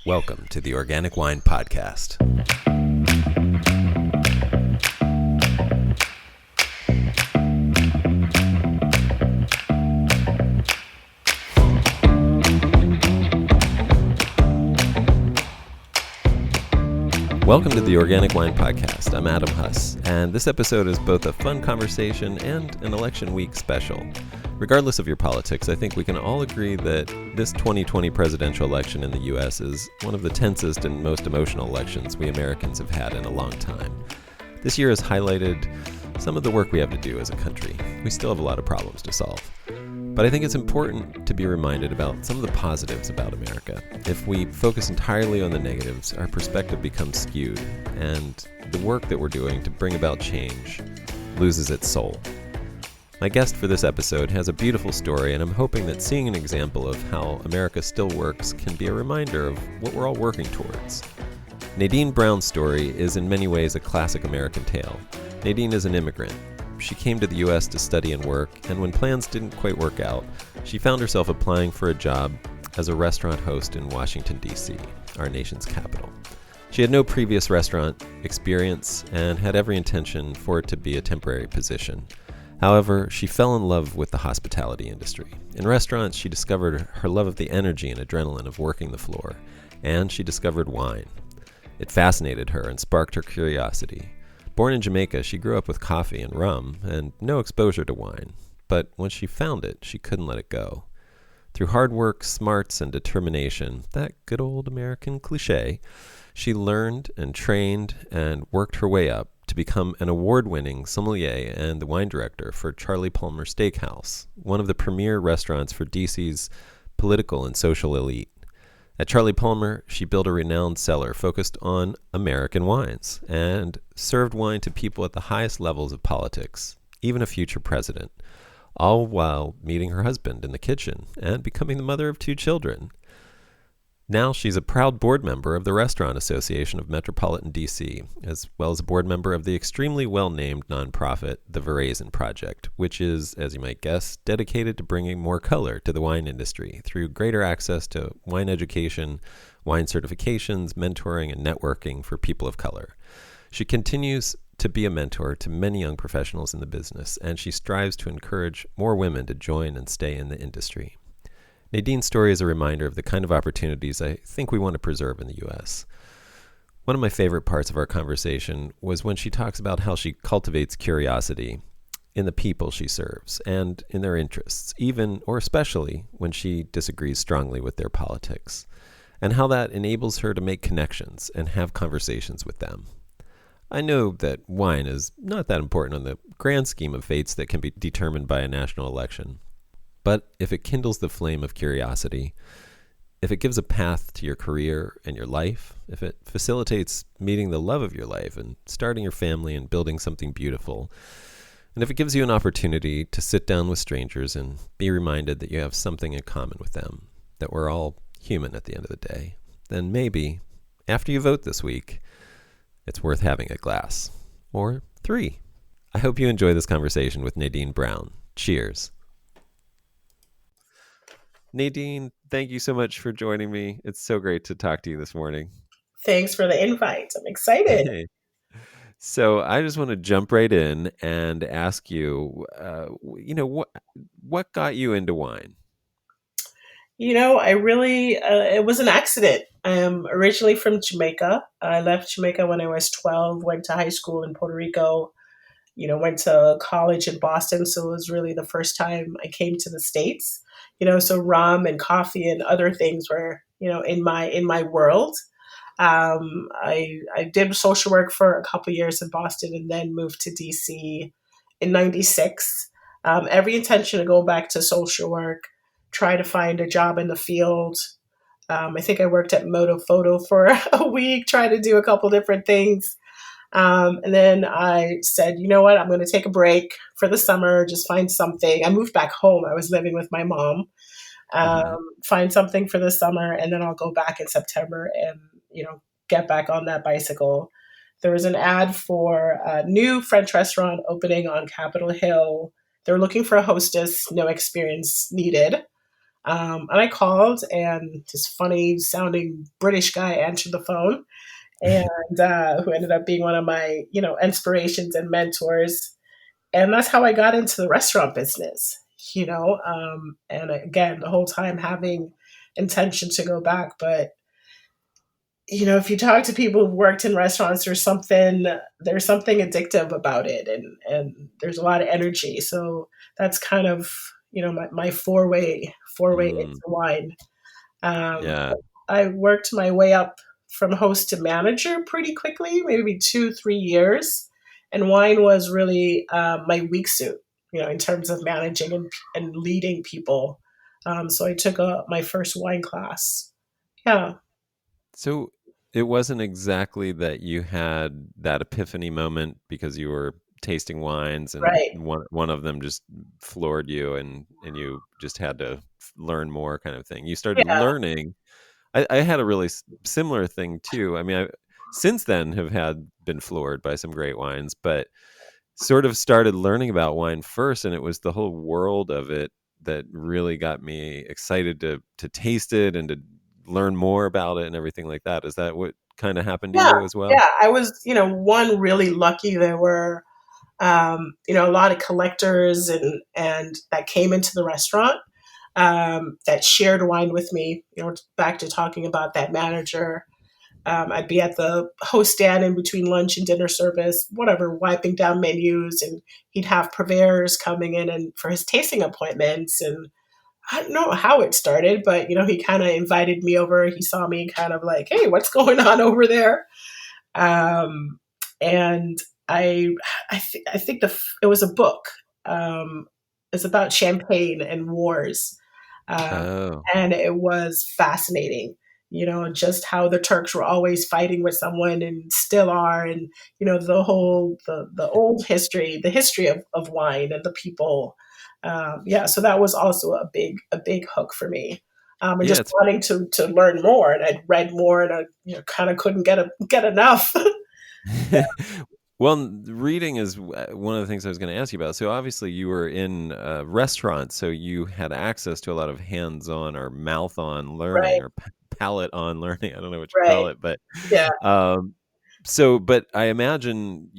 Welcome to the Organic Wine Podcast. Welcome to the Organic Wine Podcast. I'm Adam Huss, and this episode is both a fun conversation and an election week special. Regardless of your politics, I think we can all agree that this 2020 presidential election in the U.S. is one of the tensest and most emotional elections we Americans have had in a long time. This year has highlighted some of the work we have to do as a country. We still have a lot of problems to solve. But I think it's important to be reminded about some of the positives about America. If we focus entirely on the negatives, our perspective becomes skewed, and the work that we're doing to bring about change loses its soul. My guest for this episode has a beautiful story, and I'm hoping that seeing an example of how America still works can be a reminder of what we're all working towards. Nadine Brown's story is in many ways a classic American tale. Nadine is an immigrant. She came to the U.S. to study and work, and when plans didn't quite work out, she found herself applying for a job as a restaurant host in Washington, D.C., our nation's capital. She had no previous restaurant experience and had every intention for it to be a temporary position. However, she fell in love with the hospitality industry. In restaurants, she discovered her love of the energy and adrenaline of working the floor, and she discovered wine. It fascinated her and sparked her curiosity. Born in Jamaica, she grew up with coffee and rum and no exposure to wine. But when she found it, she couldn't let it go. Through hard work, smarts, and determination, that good old American cliché, she learned and trained and worked her way up to become an award-winning sommelier and the wine director for Charlie Palmer Steakhouse, one of the premier restaurants for DC's political and social elite. At Charlie Palmer, she built a renowned cellar focused on American wines and served wine to people at the highest levels of politics, even a future president, all while meeting her husband in the kitchen and becoming the mother of 2 children. Now she's a proud board member of the Restaurant Association of Metropolitan DC, as well as a board member of the extremely well-named nonprofit, the Verizon Project, which is, as you might guess, dedicated to bringing more color to the wine industry through greater access to wine education, wine certifications, mentoring, and networking for people of color. She continues to be a mentor to many young professionals in the business, and she strives to encourage more women to join and stay in the industry. Nadine's story is a reminder of the kind of opportunities I think we want to preserve in the U.S. One of my favorite parts of our conversation was when she talks about how she cultivates curiosity in the people she serves and in their interests, even or especially when she disagrees strongly with their politics, and how that enables her to make connections and have conversations with them. I know that wine is not that important on the grand scheme of fates that can be determined by a national election. But if it kindles the flame of curiosity, if it gives a path to your career and your life, if it facilitates meeting the love of your life and starting your family and building something beautiful, and if it gives you an opportunity to sit down with strangers and be reminded that you have something in common with them, that we're all human at the end of the day, then maybe, after you vote this week, it's worth having a glass. Or 3. I hope you enjoy this conversation with Nadine Brown. Cheers. Nadine, thank you so much for joining me. It's so great to talk to you this morning. Thanks for the invite. I'm excited. Hey. So I just want to jump right in and ask you, what got you into wine? It was an accident. I'm originally from Jamaica. I left Jamaica when I was 12, went to high school in Puerto Rico, went to college in Boston. So it was really the first time I came to the States. So rum and coffee and other things were, in my world. I did social work for a couple years in Boston and then moved to DC in 96. Every intention to go back to social work, try to find a job in the field. I think I worked at Moto Photo for a week, trying to do a couple different things. And then I said, you know what, I'm going to take a break for the summer, just find something. I moved back home. I was living with my mom. Find something for the summer, and then I'll go back in September and, get back on that bicycle. There was an ad for a new French restaurant opening on Capitol Hill. They were looking for a hostess, no experience needed. And I called, and this funny sounding British guy answered the phone, and who ended up being one of my, inspirations and mentors. And that's how I got into the restaurant business, and again, the whole time having intention to go back. But, if you talk to people who've worked in restaurants, there's something addictive about it, and there's a lot of energy. So that's kind of, my four way into Mm, wine. yeah. I worked my way up from host to manager pretty quickly, maybe 2, 3 years. And wine was really my weak suit, in terms of managing and leading people. So I took my first wine class. Yeah, So it wasn't exactly that you had that epiphany moment because you were tasting wines and right. one of them just floored you and you just had to learn more kind of thing. You started Yeah, learning. I had a really similar thing too. I mean, I since then have had been floored by some great wines, but sort of started learning about wine first, and it was the whole world of it that really got me excited to taste it and to learn more about it and everything like that. Is that what kind of happened to yeah, you as well? yeah. I was, one really lucky. There were, a lot of collectors and that came into the restaurant that shared wine with me. Back to talking about that manager. I'd be at the host stand in between lunch and dinner service, whatever, wiping down menus, and he'd have purveyors coming in and for his tasting appointments. And I don't know how it started, but he kind of invited me over. He saw me kind of like, "Hey, what's going on over there?" Um, and I think it was a book. It's about champagne and wars, um, Oh, and it was fascinating. Just how the Turks were always fighting with someone and still are, and the old history, the history of wine and the people. Yeah, so that was also a big hook for me. And yeah, just wanting to learn more, and I'd read more, and I kind of couldn't get enough. it's well, reading is one of the things I was going to ask you about. So obviously you were in a restaurant, so you had access to a lot of hands-on or mouth-on learning Right, or palate-on learning. I don't know what you call right. it, but Yeah. um, so, but I imagine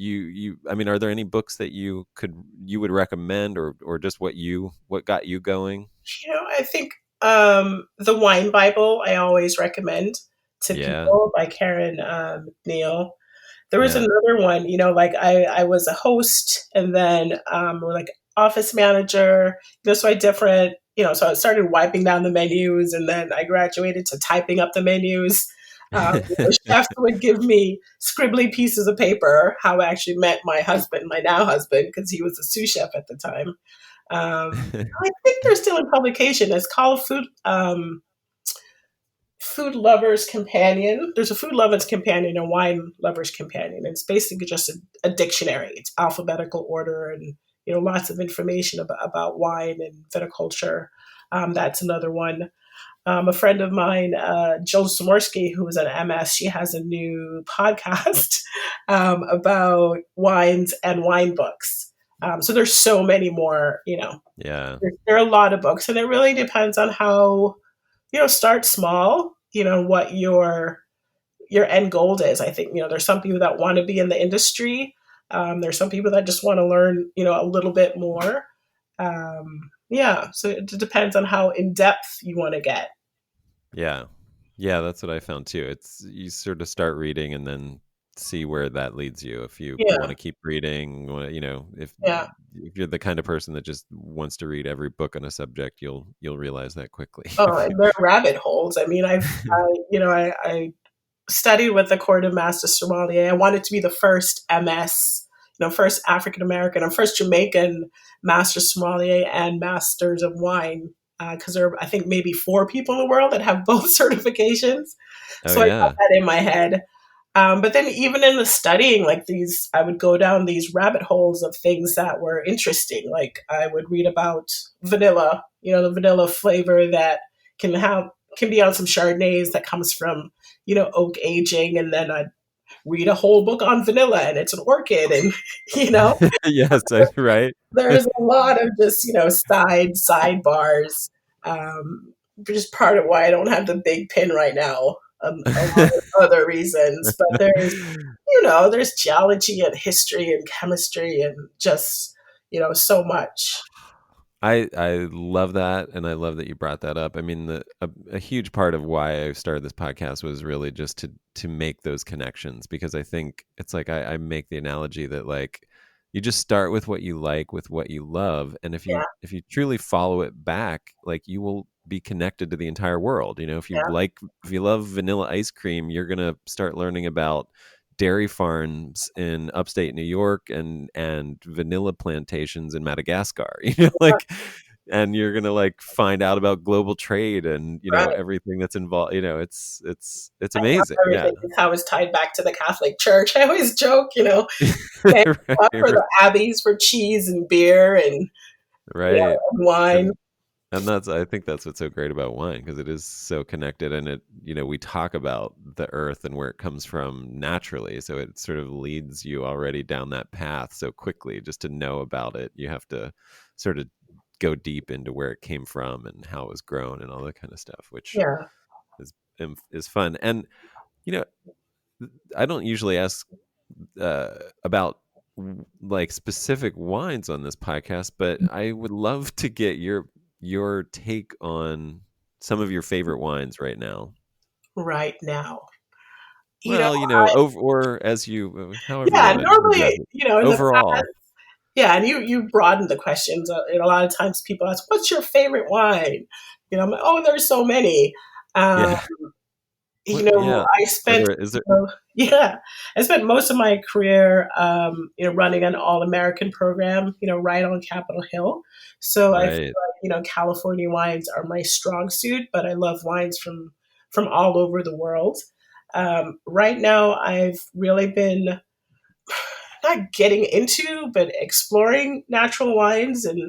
I mean, are there any books that you would recommend, or just what got you going? I think the Wine Bible I always recommend to Yeah, people by Karen McNeil. There was yeah, another one, like I was a host and then or like office manager, so I different, so I started wiping down the menus, and then I graduated to typing up the menus. Chefs would give me scribbly pieces of paper, how I actually met my husband, my now husband, because he was a sous chef at the time. I think they're still in publication. It's called Food Lovers Companion. There's a Food Lovers Companion and Wine Lovers Companion. It's basically just a dictionary. It's alphabetical order, and lots of information about wine and viticulture. That's another one. A friend of mine, Jill Samorski, who is an MS, she has a new podcast about wines and wine books. So there's so many more. yeah, There are a lot of books, and it really depends on how start small. What your end goal is. I think there's some people that want to be in the industry. There's some people that just want to learn a little bit more. Yeah, so it depends on how in depth you want to get. yeah, yeah. That's what I found too. It's you sort of start reading and then see where that leads you. If you want Yeah, to keep reading, yeah. if you're the kind of person that just wants to read every book on a subject, you'll realize that quickly. Oh, and there are rabbit holes. I mean, I studied with the Court of Master Sommelier. I wanted to be the first MS, first African American or first Jamaican Master Sommelier and Masters of Wine. Because there are, I think, maybe 4 people in the world that have both certifications. Oh So I got yeah, that in my head. But then, even in the studying, like these, I would go down these rabbit holes of things that were interesting. Like I would read about vanilla, the vanilla flavor that can be on some Chardonnays that comes from oak aging, and then I'd read a whole book on vanilla, and it's an orchid, and you know yes, right. there's a lot of just sidebars. just part of why I don't have the big pin right now. A lot of other reasons, but there's geology and history and chemistry and just, so much. I love that, and I love that you brought that up. I mean, a huge part of why I started this podcast was really just to make those connections, because I think it's like I make the analogy that, like, you just start with what you like, with what you love, and Yeah, if you truly follow it back, like, you will be connected to the entire world. yeah, If you love vanilla ice cream, you're gonna start learning about dairy farms in upstate New York and vanilla plantations in Madagascar. Like, and you're gonna, like, find out about global trade and right. everything that's involved. It's I love amazing. Yeah. everything. It's how it's tied back to the Catholic Church. I always joke, they Right, up for right, the abbeys for cheese and beer and right. and wine. And I think that's what's so great about wine, because it is so connected, and we talk about the earth and where it comes from naturally. So it sort of leads you already down that path so quickly. Just to know about it, you have to sort of go deep into where it came from and how it was grown and all that kind of stuff, which Yeah, is is fun. And you know, I don't usually ask about like specific wines on this podcast, but I would love to get your take on some of your favorite wines right now. right now. You know, Well, or as however you yeah, want to address normally, it. in the Overall, yeah, and you broaden the questions. And a lot of times people ask, "What's your favorite wine?" I'm like, "Oh, there's so many." Um, yeah. Yeah. I spent, Is there yeah, I spent most of my career, running an all-American program, right on Capitol Hill. So I feel right? like, California wines are my strong suit, but I love wines from all over the world. Right now, I've really been not getting into, but exploring natural wines and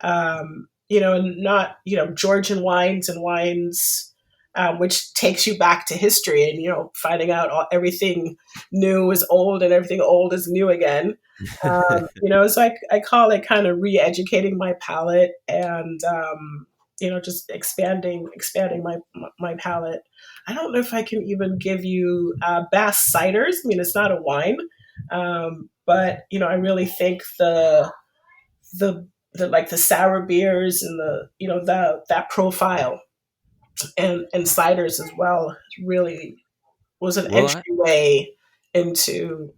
not Georgian wines and wines, which takes you back to history and finding out everything new is old and everything old is new again. So I call it kind of re-educating my palate and just expanding my palate. I don't know if I can even give you Bass ciders. I mean, it's not a wine, but I really think the like the sour beers and the that profile and ciders as well really was an Well, entryway into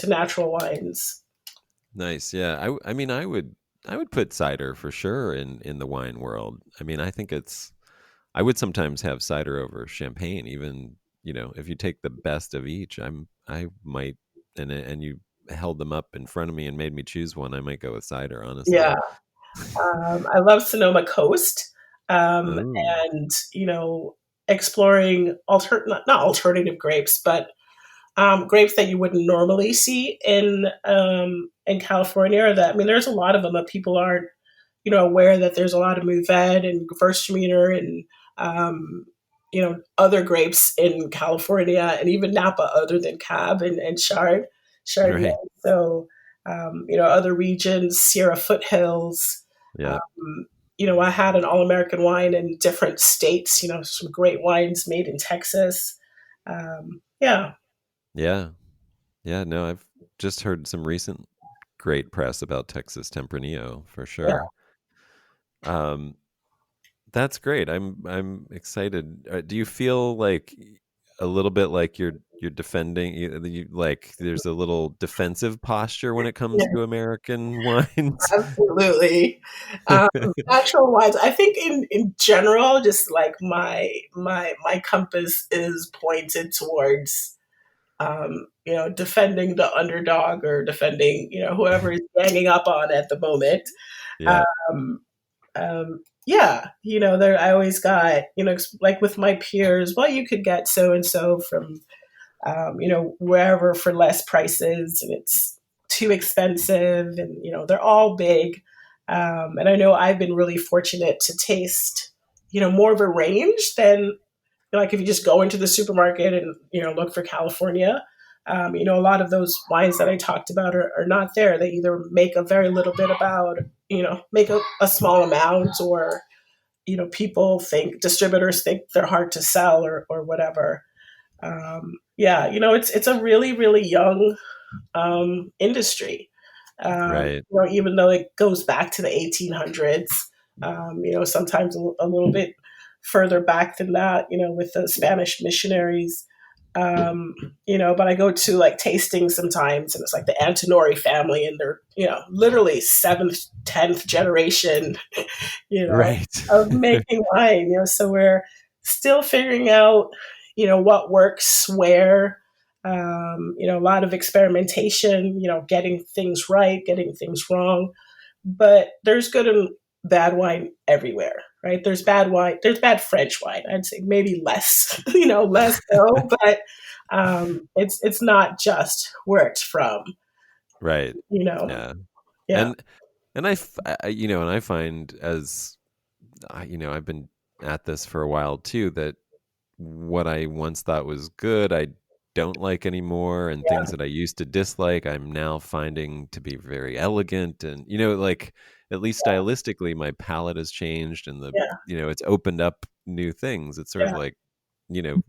natural wines. nice. Yeah. I mean, I would put cider for sure in the wine world. I mean, I think I would sometimes have cider over champagne, even, if you take the best of each. I might, and you held them up in front of me and made me choose one, I might go with cider, Yeah, honestly. I love Sonoma Coast, Oh, and exploring not alternative grapes, but grapes that you wouldn't normally see in California. That I mean, there's a lot of them, but people aren't aware that there's a lot of Mourvèdre and Gewürztraminer and other grapes in California and even Napa, other than Cab and Chardonnay. right. So other regions, Sierra foothills. Yeah. I had an all American wine in different states. Some great wines made in Texas. Yeah, Yeah. Yeah. No, I've just heard some recent great press about Texas Tempranillo for yeah, sure. Um, That's great. I'm excited. Do you feel like a little bit like you're defending like there's a little defensive posture when it comes yeah. to American wines? Absolutely. Natural wines. I think in general, just like my compass is pointed towards defending the underdog or defending whoever is ganging up on at the moment. Yeah. Um, yeah, there I always got like with my peers. Well, you could get so and so from wherever for less prices, and it's too expensive, and they're all big. And I know I've been really fortunate to taste, more of a range than like if you just go into the supermarket and look for California. A lot of those wines that I talked about are not there. They either make a very little bit about, make a small amount, or distributors think they're hard to sell or whatever. Yeah, it's a really, really young industry. Right. Even though it goes back to the 1800s, sometimes a little bit further back than that, with the Spanish missionaries. But I go to like tasting sometimes, and it's like the Antinori family, and they're, literally seventh, 10th generation, Right. of making wine, so we're still figuring out, what works where, a lot of experimentation, getting things right, getting things wrong, but there's good and bad wine everywhere, right? There's bad wine, there's bad French wine. I'd say maybe less, less so, but it's not just where it's from, Right. Yeah. And I find as I've been at this for a while too, that what I once thought was good, I don't like anymore, and Yeah. things that I used to dislike, I'm now finding to be very elegant, and like at least stylistically, my palette has changed, and Yeah. it's opened up new things. It's sort of Yeah. like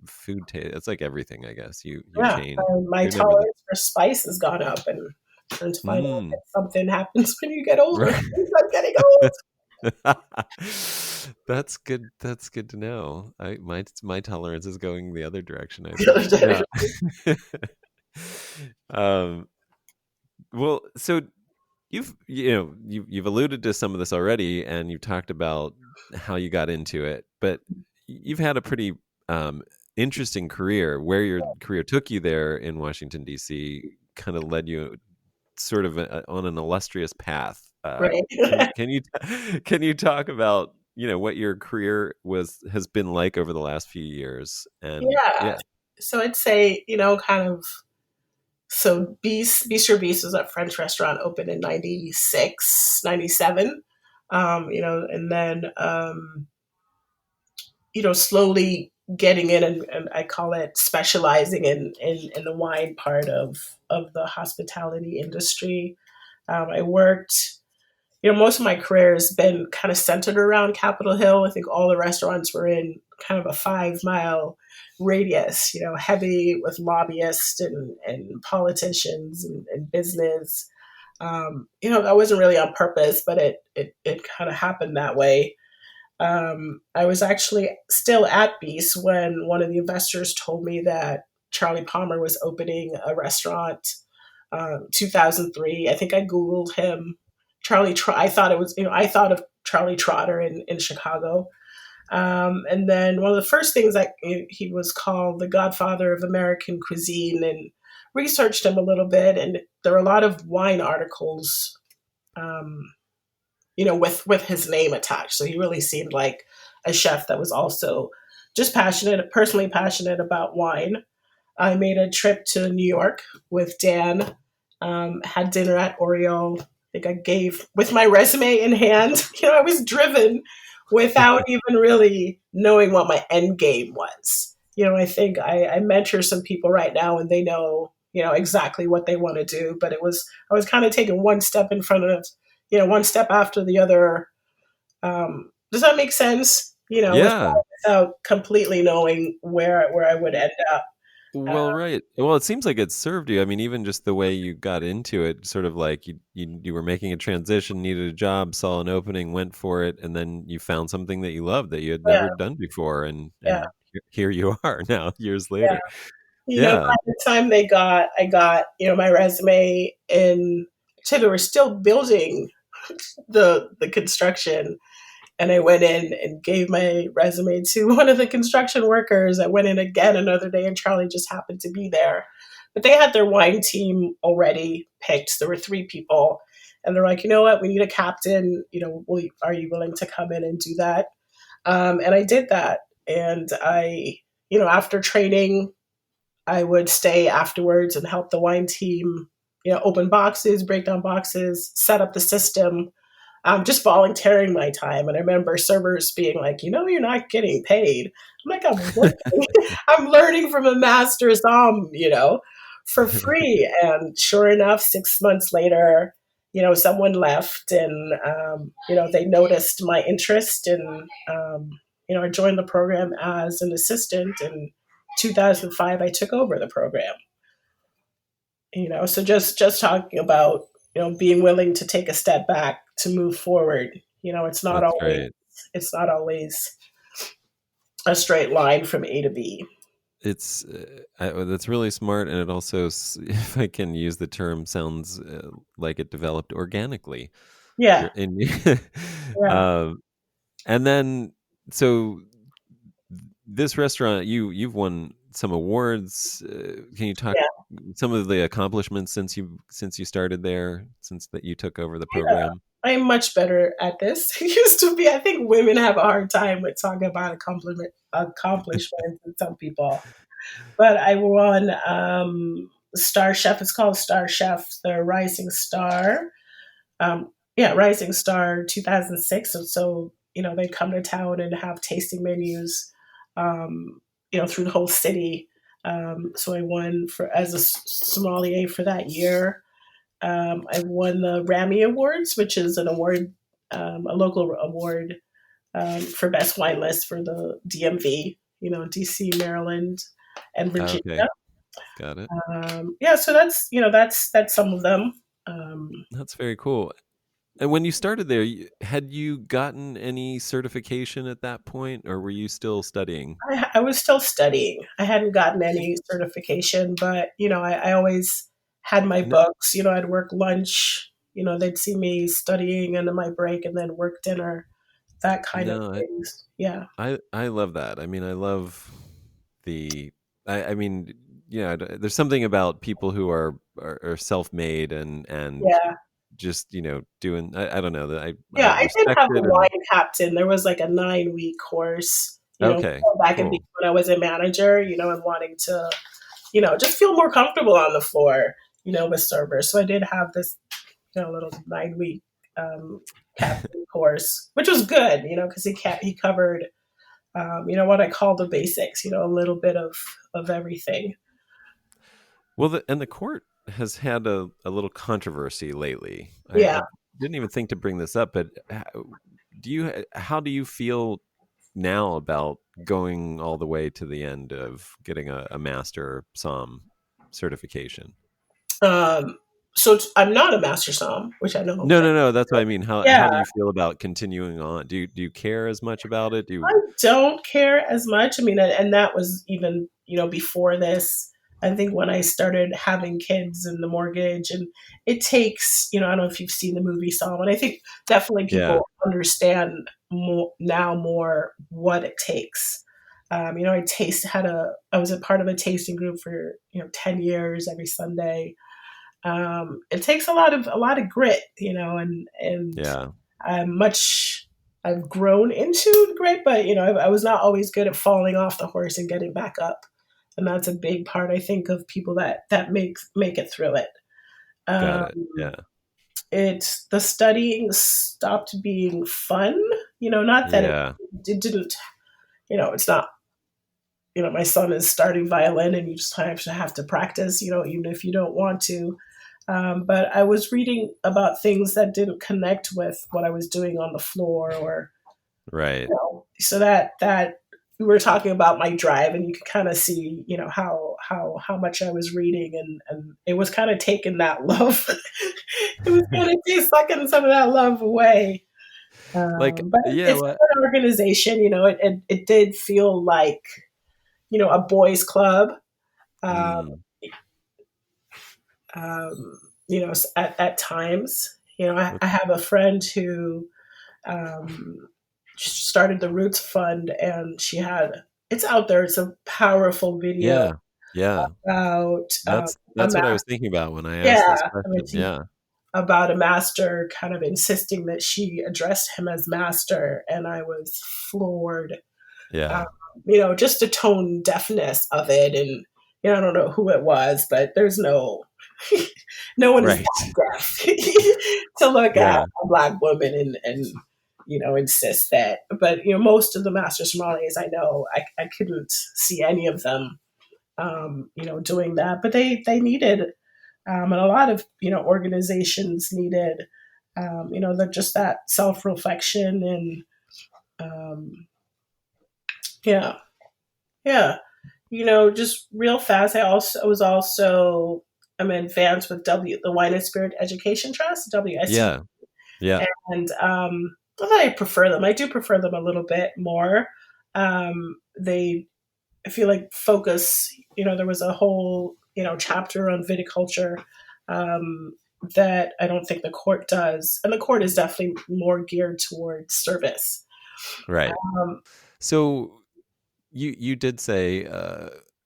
food taste. It's like everything, I guess. You Yeah. change. My You're never the tolerance for spice has gone up, and trying to find out mm, if something happens when you get older. right. I'm getting old. That's good. That's good to know. My tolerance is going the other direction, I think. Yeah. um. Well, so you've alluded to some of this already, and you've talked about how you got into it, but you've had a pretty interesting career. Where your career took you there in Washington D.C. kind of led you sort of on an illustrious path. Right. Can you talk about what your career has been like over the last few years? And Yeah. So I'd say, kind of, so Bistro Beast was a French restaurant, opened in 96, 97. And then, slowly getting in, and I call it specializing in the wine part of the hospitality industry. I worked, most of my career has been kind of centered around Capitol Hill. I think all the restaurants were in kind of a 5 mile radius, heavy with lobbyists and politicians and business. That wasn't really on purpose, but it kind of happened that way. I was actually still at Beast when one of the investors told me that Charlie Palmer was opening a restaurant, 2003. I think I Googled him. I thought it was, I thought of Charlie Trotter in Chicago. And then one of the first things that he was called the godfather of American cuisine, and researched him a little bit. And there were a lot of wine articles, with his name attached. So he really seemed like a chef that was also just personally passionate about wine. I made a trip to New York with Dan, had dinner at Oriole. I think I gave, with my resume in hand, I was driven without even really knowing what my end game was. I think I mentor some people right now, and they know, exactly what they want to do. But I was kind of taking one step in front of, one step after the other. Does that make sense? yeah. Without completely knowing where I would end up. Well, right. Well, it seems like it served you. I mean, even just the way you got into it, sort of like you were making a transition, needed a job, saw an opening, went for it, and then you found something that you loved that you had never done before, and here you are now, years later. By the time I got, my resume in, so they were still building the construction. And I went in and gave my resume to one of the construction workers. I went in again another day, and Charlie just happened to be there. But they had their wine team already picked. There were 3 people. And they're like, you know what? We need a captain. Are you willing to come in and do that? And I did that. And I, after training, I would stay afterwards and help the wine team, open boxes, break down boxes, set up the system. Just volunteering my time. And I remember servers being like, you're not getting paid. I'm like, I'm working. I'm learning from a master som, for free. And sure enough, 6 months later, someone left, and they noticed my interest, and I joined the program as an assistant. In 2005, I took over the program. So just talking about being willing to take a step back to move forward. That's great. It's not always a straight line from A to B. It's that's really smart, and it also, if I can use the term, sounds like it developed organically. Yeah, yeah, Um, and then, so this restaurant, you've won some awards. Can you talk yeah. some of the accomplishments since you started there, since that you took over the program? I'm much better at this. It used to be, I think women have a hard time with talking about accomplishments and some people. But I won Star Chef. It's called Star Chef, the Rising Star. Rising Star 2006. And so, they come to town and have tasting menus, through the whole city. So I won as a sommelier for that year. I won the Rammy Awards, which is an award, a local award for best wine list for the DMV, DC, Maryland, and Okay, Virginia. got it. So that's some of them. That's very cool. And when you started there, had you gotten any certification at that point, or were you still studying? I was still studying. I hadn't gotten any certification, but I always had my No, books. I'd work lunch. They'd see me studying and then my break, and then work dinner. That kind of no, things. Yeah, I love that. I mean, I love the. I mean, there's something about people who are self-made and yeah. just doing. I don't know that I Yeah, I did respect have a it. And wine captain. There was like a 9-week course, okay, back in cool. when I was a manager, and wanting to, just feel more comfortable on the floor, with servers. So I did have this, little 9-week captain course, which was good, because he covered, what I call the basics, a little bit of everything. Well, and the court has had a little controversy lately. I Yeah. didn't even think to bring this up, but how do you feel now about going all the way to the end of getting a master som certification? Um, so I'm not a master som, which I know. No, no, no. That's what I mean. How Yeah. do you feel about continuing on? Do you care as much about it? Do I you? don't care as much. I mean, and that was even, before this. I think when I started having kids and the mortgage, and it takes, I don't know if you've seen the movie Saw, and I think definitely Yeah. people understand more what it takes. I was a part of a tasting group for, 10 years every Sunday. It takes a lot of grit, and Yeah. I'm much, I've grown into grit, but I was not always good at falling off the horse and getting back up, and that's a big part, I think, of people that make it through it. Got Um, it. Yeah. the studying stopped being fun, not that Yeah. it didn't, it's not. My son is starting violin, and you just have to practice, even if you don't want to. But I was reading about things that didn't connect with what I was doing on the floor, or Right. so that we were talking about my drive, and you could kind of see, how much I was reading, and it was kind of taking that love. It was kind of sucking some of that love away. Like, But yeah. it's Well, an organization, it did feel like, a boys' club. Uh, mm, at times. I have a friend who um, started the Roots Fund, and it's out there. It's a powerful video yeah. Yeah. about a That's what I was thinking about when I asked yeah, this I mean, question. Yeah. about a master kind of insisting that she addressed him as master, and I was floored. Um, Yeah. just the tone deafness of it, and I don't know who it was, but there's no one is Right. that deaf to look at Yeah. a black woman and insist that. But most of the master sommeliers I know, I couldn't see any of them doing that, but they needed And a lot of, organizations needed, just that self-reflection and, yeah, yeah. Just real fast. I'm advanced with the Wine and Spirit Education Trust, WSE, Yeah. Yeah. and not that I prefer them. I do prefer them a little bit more. They, I feel like, focus. There was a whole chapter on viticulture um, that I don't think the court does, and the court is definitely more geared towards service. Right. Um, So you did say,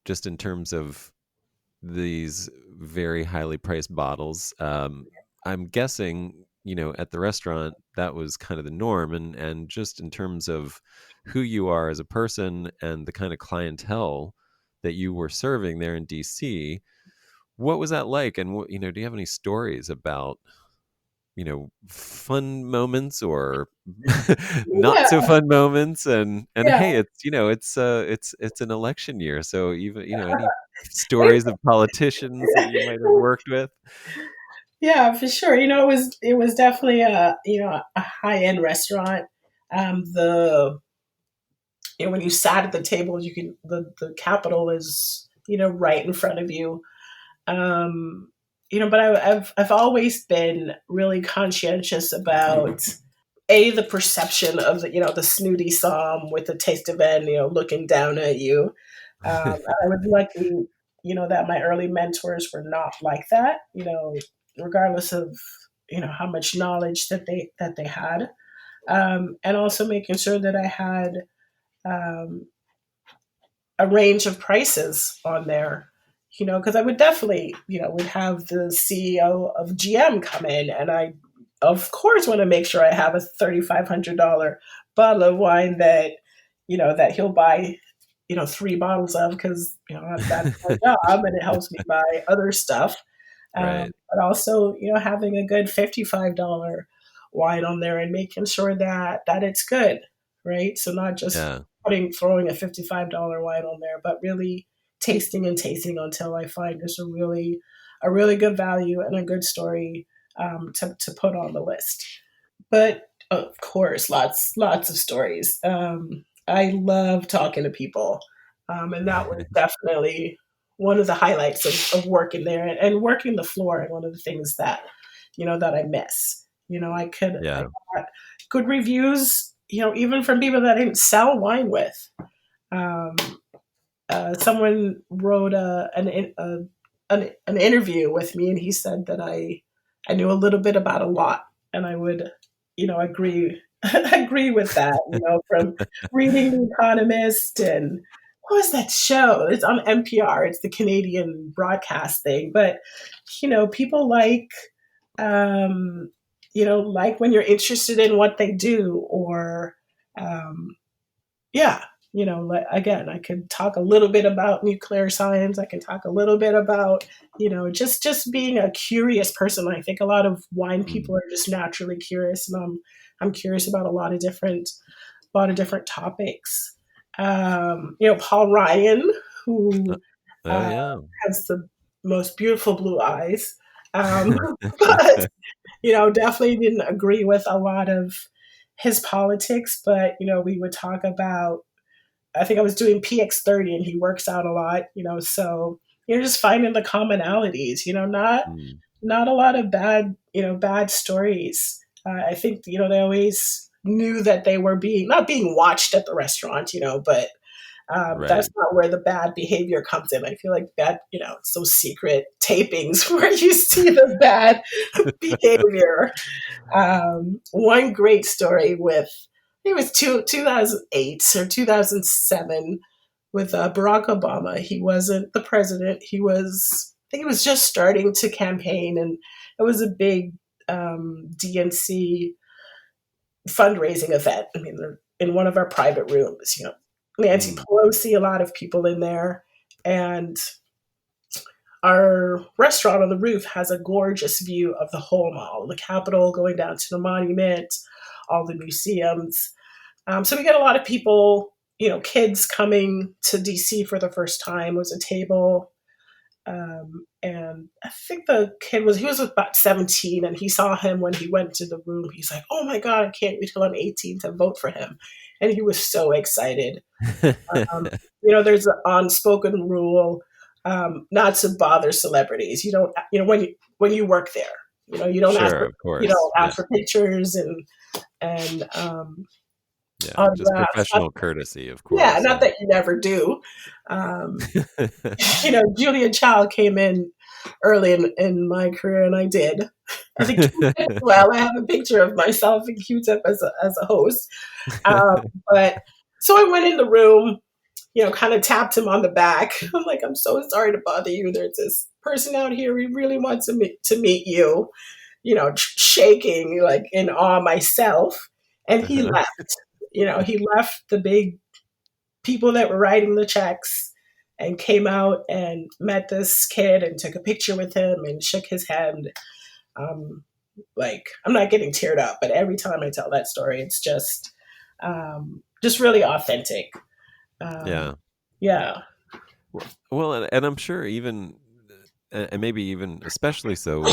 just in terms of these very highly priced bottles, I'm guessing, at the restaurant that was kind of the norm, and just in terms of who you are as a person and the kind of clientele that you were serving there in DC, what was that like? And what, do you have any stories about, fun moments or not yeah, so fun moments? And yeah. hey, it's an election year, so even, any stories of politicians that you might have worked with? Yeah, for sure. It was definitely a high end restaurant. The when you sat at the table, the Capitol is right in front of you. But I've always been really conscientious about the perception of the snooty psalm with the taste of N, looking down at you. I was lucky, that my early mentors were not like that. Regardless of how much knowledge that they had, and also making sure that I had um, a range of prices on there. Because I would definitely, would have the CEO of GM come in, and I, of course, want to make sure I have a $3,500 bottle of wine that he'll buy, three bottles of, because that's my job, and it helps me buy other stuff. Right. But also, having a good $55 wine on there and making sure that it's good, right? So not just Yeah. throwing a $55 wine on there, but really tasting and tasting until I find there's a really good value and a good story to put on the list. But of course, lots of stories. I love talking to people, and that was definitely one of the highlights of working there and working the floor. And one of the things that I miss. I Yeah. got good reviews, even from people that I didn't sell wine with. Um, Someone wrote an interview with me, and he said that I knew a little bit about a lot, and I would, agree agree with that. From reading The Economist and what was that show? It's on NPR. It's the Canadian broadcast thing, but people um, like when you're interested in what they do, or um, yeah, again, I could talk a little bit about nuclear science. I can talk a little bit about, just being a curious person. I think a lot of wine Mm. people are just naturally curious, and I'm curious about a lot of different topics. Paul Ryan, Uh, who oh uh, yeah. has the most beautiful blue eyes, um, but definitely didn't agree with a lot of his politics. But we would talk about. I think I was doing PX30, and he works out a lot. So just finding the commonalities. Mm. Not a lot of bad stories. I think they always knew that they were not being watched at the restaurant. But that's Right. not where the bad behavior comes in. I feel like it's those secret tapings where you see the bad behavior. One great story with, I think it was 2008 or 2007, with Barack Obama. He wasn't the president. I think he was just starting to campaign, and it was a big DNC fundraising event. I mean, they're in one of our private rooms, Nancy Mm. Pelosi, a lot of people in there. And our restaurant on the roof has a gorgeous view of the whole mall, the Capitol, going down to the monument, all the museums. So we get a lot of people, kids coming to DC for the first time. It was a table And I think he was about 17, and he saw him when he went to the room. He's like, "Oh my God, I can't wait till I'm 18 to vote for him." And he was so excited. Um, there's an unspoken rule not to bother celebrities. You don't, when you work there, you don't ask Sure, for, of course. Yeah. pictures and Yeah. Just autographs. professional courtesy, of Yeah, course. not Yeah. that you never do. Um, Julia Child came in early in my career, and I did. I think Q-Tip as well. I have a picture of myself and Q-Tip as a host. But so I went in the room, kind of tapped him on the back. I'm like, "I'm so sorry to bother you. There's this person out here. We really want to meet you." Shaking like in awe myself, and he Uh-huh. left. He left the big people that were writing the checks and came out and met this kid and took a picture with him and shook his hand. Like, I'm not getting teared up, but every time I tell that story, it's just really authentic. Yeah. Yeah. Well, and I'm sure even, and maybe even especially so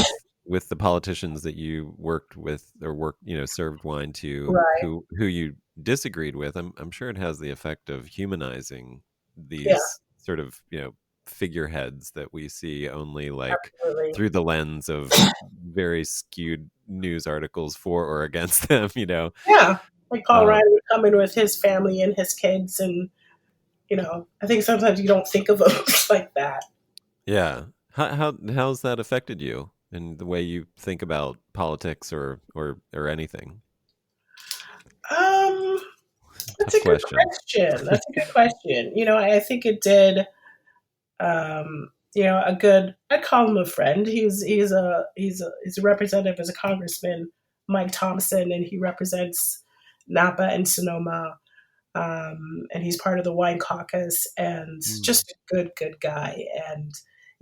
with the politicians that you worked with or served wine to, Right. who you disagreed with. I'm sure it has the effect of humanizing Yeah. these sort of figureheads that we see only like Absolutely. through the lens of very skewed news articles for or against them. Yeah. Like Paul Um, Ryan would come in with his family and his kids, and I think sometimes you don't think of them like that. Yeah. How's that affected you in the way you think about politics or anything? Um, that's Tough a good question. question. That's a good question. I think it did. A good. I call him a friend. He's a representative as a congressman, Mike Thompson, and he represents Napa and Sonoma. And he's part of the wine caucus, and Mm. just a good guy. And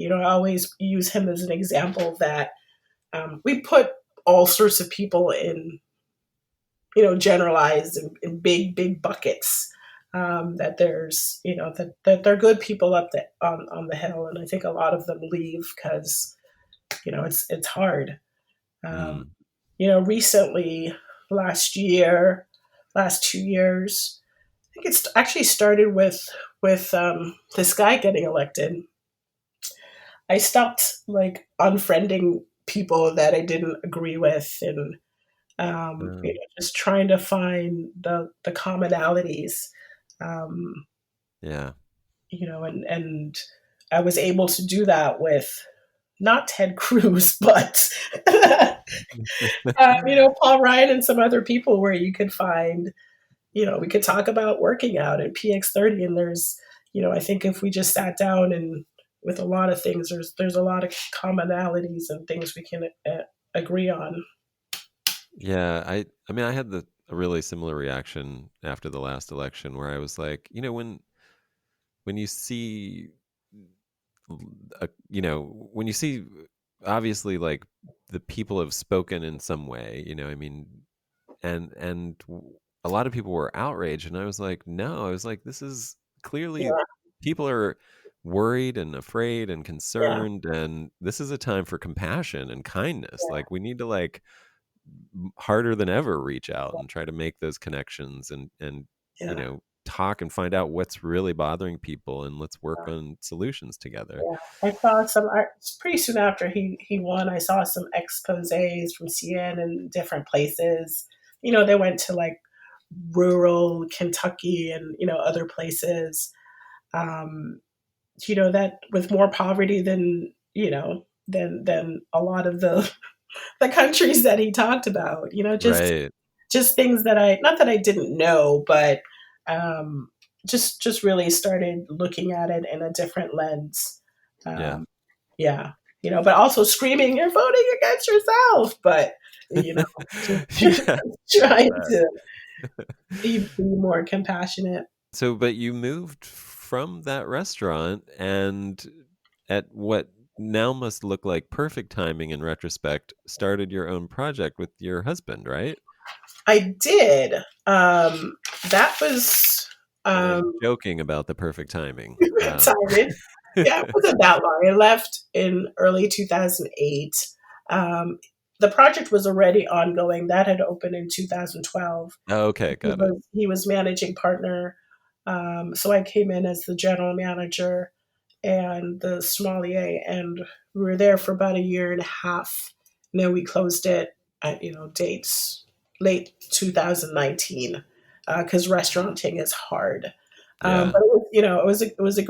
I always use him as an example that we put all sorts of people in, generalized in big buckets. That there's, that they're good people up on the hill, and I think a lot of them leave because it's hard. Um, Mm. Recently, last 2 years, I think it's actually started with this guy getting elected. I stopped like unfriending people that I didn't agree with, and Um, just trying to find the commonalities. Um, yeah. and I was able to do that with not Ted Cruz, but Paul Ryan and some other people where you could find, we could talk about working out at PX30, and there's, I think if we just sat down and with a lot of things, there's a lot of commonalities and things we can agree on. Yeah. I mean, I had a really similar reaction after the last election where I was like, when you see, when you see obviously like the people have spoken in some way, I mean, and a lot of people were outraged, and I was like, no, I was like, this is clearly Yeah, people are worried and afraid and yeah, concerned, and this is a time for compassion and kindness. Like we need to like harder than ever reach out and try to make those connections and yeah, talk and find out what's really bothering people, and let's work yeah. on solutions together. Yeah, I saw some pretty soon after he won. I saw some exposés from CN in different places. They went to like rural Kentucky and other places. Um, that with more poverty than than a lot of the the countries that he talked about. Right. Just things that I not that I didn't know, but um, just really started looking at it in a different lens. Yeah. Um, yeah, but also screaming, "You're voting against yourself!" But just Yeah. trying to be more compassionate. So, but you moved from that restaurant and at what now must look like perfect timing in retrospect, started your own project with your husband, right? I did. That was And I'm um, joking about the perfect timing. timing. Yeah, it wasn't that long. I left in early 2008. Um, the project was already ongoing. That had opened in 2012. Okay, got it. He was managing partner. So I came in as the general manager and the sommelier, and we were there for about a year and a half. And then we closed it at dates late 2019 because restauranting is hard. Yeah. But it was, it was a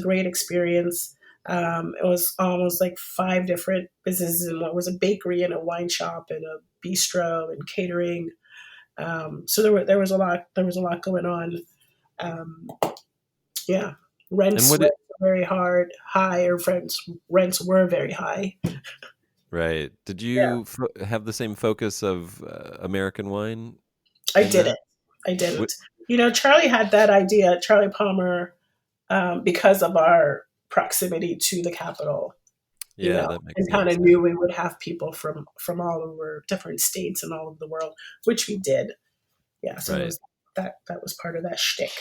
great experience. It was almost like five different businesses in one. It was a bakery and a wine shop and a bistro and catering. So there was a lot going on. Um, yeah, And rents what were it very high, or rents were very high. right. Did Yeah, you have the same focus of American wine I in that? didn't. I What, didn't. Charlie had that idea, Charlie Palmer, because of our proximity to the capital. yeah, that makes And kind sense. of knew we would have people from all over different states and all over the world, which we did. Yeah, so it Right. was that was part of that shtick.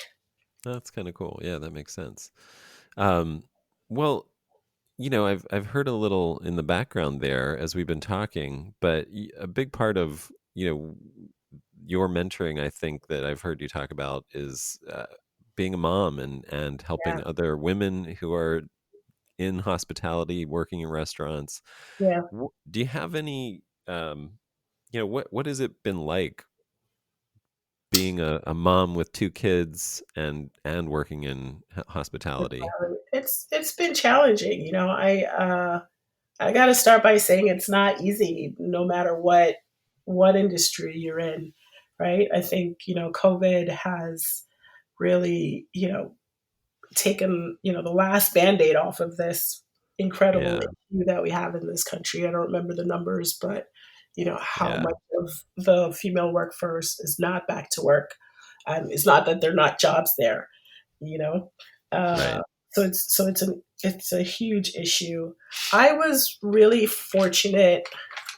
That's kind of cool. Yeah, that makes sense. Um, well, I've heard a little in the background there as we've been talking, but a big part of, your mentoring, I think that I've heard you talk about is being a mom and Yeah, helping other women who are in hospitality, working in restaurants. yeah. Do you have any, what has it been like being a mom with two kids and working in hospitality? It's been challenging. I got to start by saying it's not easy, no matter what industry you're in, right? I think COVID has really taken the last band-aid off of this incredible Yeah, issue that we have in this country. I don't remember the numbers, but how yeah, much of the female workforce is not back to work. It's not that there are not jobs there, you know. Uh, right. it's a huge issue. I was really fortunate,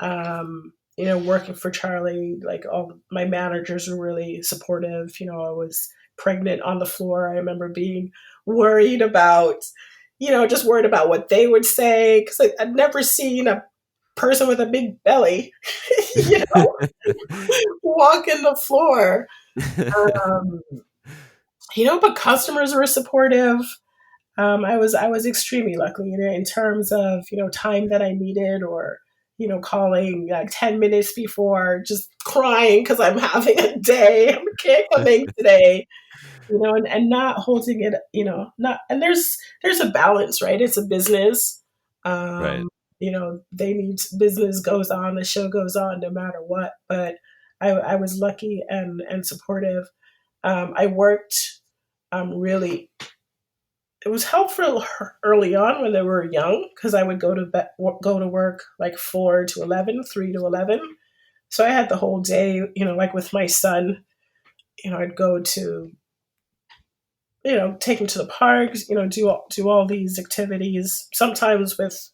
working for Charlie. Like, all my managers were really supportive. I was pregnant on the floor. I remember being worried about, just worried about what they would say, because I'd never seen a person with a big belly, you know, walking the floor. Um, but customers were supportive. I was extremely lucky, in terms of time that I needed, or calling like 10 minutes before, just crying because I'm having a day. I can't come in today, and not holding it, not. And there's a balance, right? It's a business. Right. They need business goes on, the show goes on no matter what. But I was lucky and supportive. I worked really. It was helpful early on when they were young, because I would go to work like 4 to 11, 3 to 11. So I had the whole day, like with my son. I'd go to take him to the parks, do all these activities. Sometimes with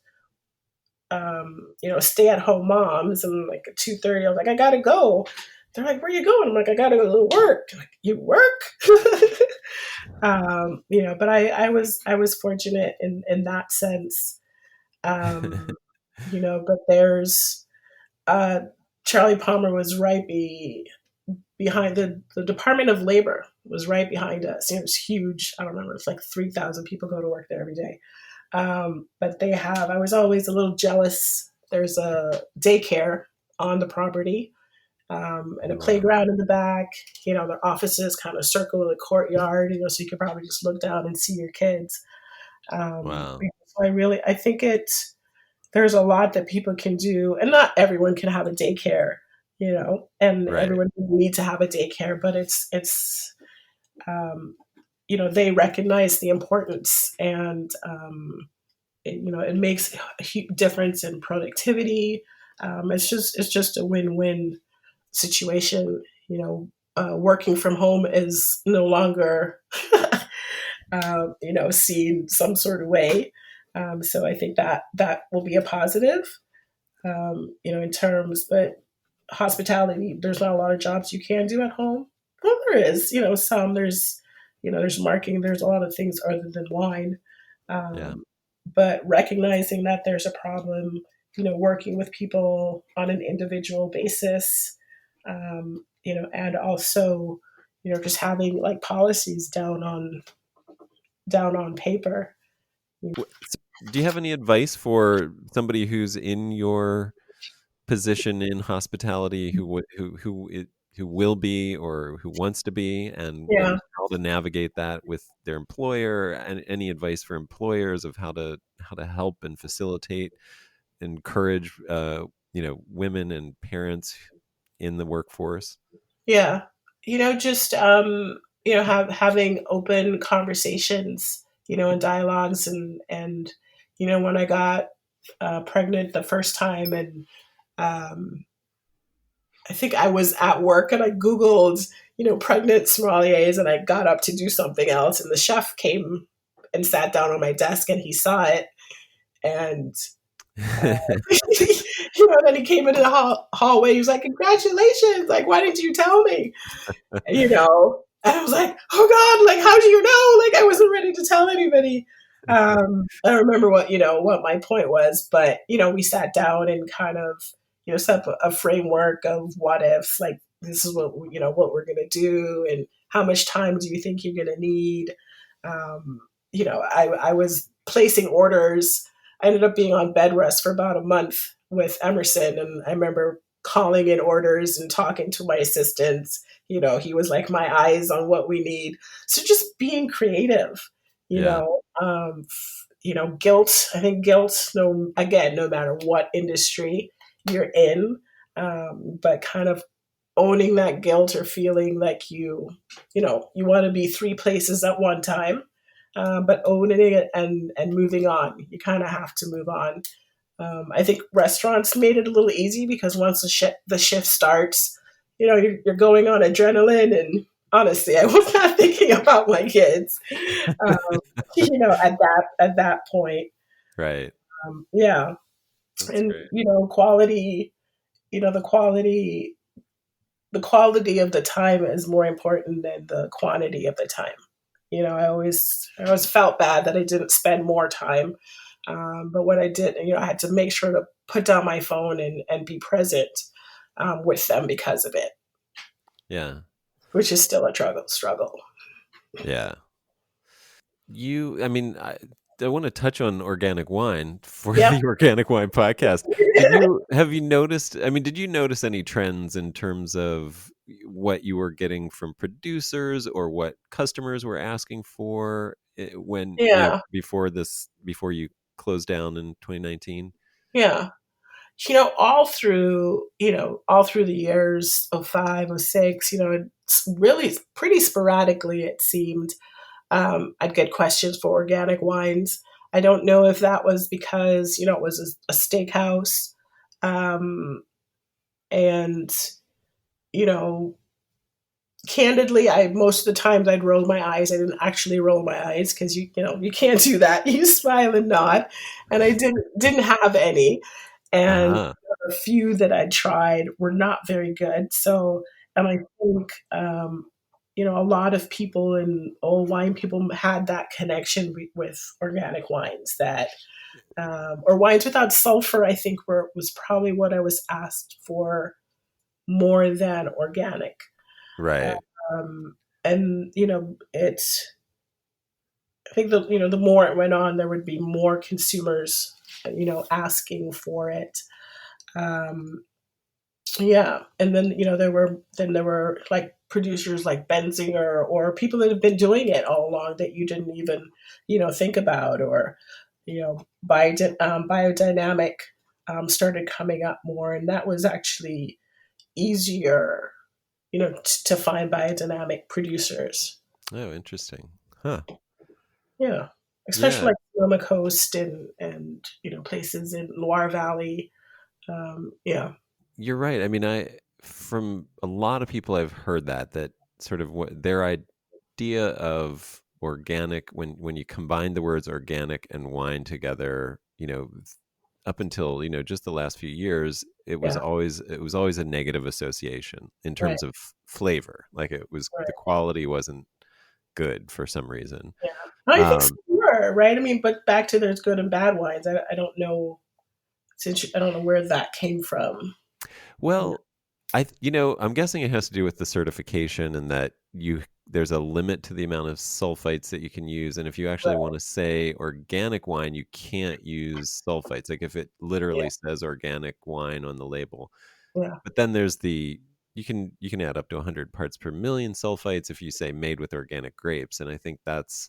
stay at home moms, and like at 2:30, I was like, I gotta go. They're like, where are you going? I'm like, I gotta go to work. I'm like, you work? But I was fortunate in that sense. But there's uh, Charlie Palmer was right behind the Department of Labor was right behind us. It was huge. I don't remember. It's like 3,000 people go to work there every day. But I was always a little jealous. There's a daycare on the property, and a Oh, wow. playground in the back. Their offices kind of circle the courtyard, so you could probably just look down and see your kids. Wow. So I think there's a lot that people can do, and not everyone can have a daycare, and Right. everyone doesn't need to have a daycare, but um, they recognize the importance, and it makes a huge difference in productivity. It's just a win-win situation. Working from home is no longer seen some sort of way. So I think that will be a positive. In terms, but hospitality, there's not a lot of jobs you can do at home. Well, there is, some there's marketing, there's a lot of things other than wine. Yeah. Um, but recognizing that there's a problem, working with people on an individual basis, and also, just having like policies down on paper. Do you have any advice for somebody who's in your position in hospitality, who will be or who wants to be, Yeah. and how to navigate that with their employer, and any advice for employers of how to help and facilitate, encourage women and parents in the workforce? Yeah. Just having open conversations, and dialogues, and when I got pregnant the first time, and um, I think I was at work and I Googled, pregnant sommeliers, and I got up to do something else, and the chef came and sat down on my desk, and he saw it, and uh, then he came into the hallway. He was like, "Congratulations! Like, why didn't you tell me?" And I was like, "Oh God! Like, how do you know? Like, I wasn't ready to tell anybody." I don't remember what my point was, but we sat down and kind of set up a framework of what ifs. Like, this is what we're gonna do, and how much time do you think you're gonna need? I was placing orders. I ended up being on bed rest for about a month with Emerson, and I remember calling in orders and talking to my assistants. He was like my eyes on what we need. So just being creative, Yeah. guilt. I think guilt, no matter what industry you're in, but kind of owning that guilt, or feeling like you want to be three places at one time, but owning it and moving on. You kind of have to move on. I think restaurants made it a little easy because once the shift starts, you're going on adrenaline. And honestly, I was not thinking about my kids, um, at that point. Right. Yeah, That's and great. quality. The quality of the time is more important than the quantity of the time. I always felt bad that I didn't spend more time, but when I did, I had to make sure to put down my phone and be present with them because of it, Yeah. which is still a struggle. Yeah. I mean, I want to touch on organic wine for Yep. the Organic Wine podcast. Have you noticed? I mean, did you notice any trends in terms of what you were getting from producers, or what customers were asking for, when, Yeah. before you closed down in 2019? Yeah. All through the years of 05, 06, it's really pretty sporadically, it seemed. I'd get questions for organic wines. I don't know if that was because, it was a steakhouse. Um, and, you know, candidly, most of the times I'd roll my eyes. I didn't actually roll my eyes because you can't do that. You smile and nod. And I didn't have any. And Uh-huh. a few that I tried were not very good. So, and I think, a lot of people and old wine people had that connection with organic wines, or wines without sulfur. I think was probably what I was asked for more than organic. Right. Um, and I think the more it went on, there would be more consumers, asking for it. Um, Yeah, and then there were like producers like Benzinger, or people that have been doing it all along that you didn't even think about, or biodynamic started coming up more, and that was actually easier to find biodynamic producers. Oh, interesting. Huh. Yeah, especially Yeah. like Sonoma Coast and places in Loire Valley. Yeah, You're right. I mean, from a lot of people I've heard that sort of what their idea of organic, when you combine the words organic and wine together, up until, just the last few years, yeah, it was always a negative association in right, terms of flavor. Like, it was, right, the quality wasn't good for some reason. Yeah. I think some Um, were, right? I mean, but back to there's good and bad wines. I don't know. I don't know where that came from. You know, well, I'm guessing it has to do with the certification and that there's a limit to the amount of sulfites that you can use. And if you actually right. want to say organic wine, you can't use sulfites. Like if it Yeah. literally says organic wine on the label. Yeah. But then there's you can add up to 100 parts per million sulfites if you say made with organic grapes. And I think that's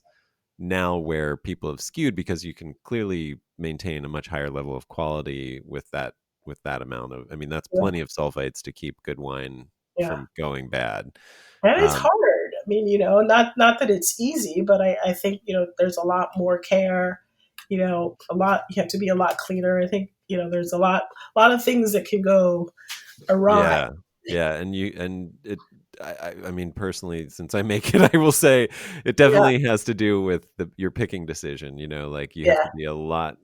now where people have skewed because you can clearly maintain a much higher level of quality with that amount of, I mean, that's Yeah. plenty of sulfites to keep good wine Yeah. from going bad. And it's Um, hard. I mean, not that it's easy, but I think, there's a lot more care, you have to be a lot cleaner. I think, there's a lot of things that can go awry. yeah, yeah, and it. I mean, personally, since I make it, I will say it Yeah. definitely has to do with your picking decision. Like you have Yeah. to be a lot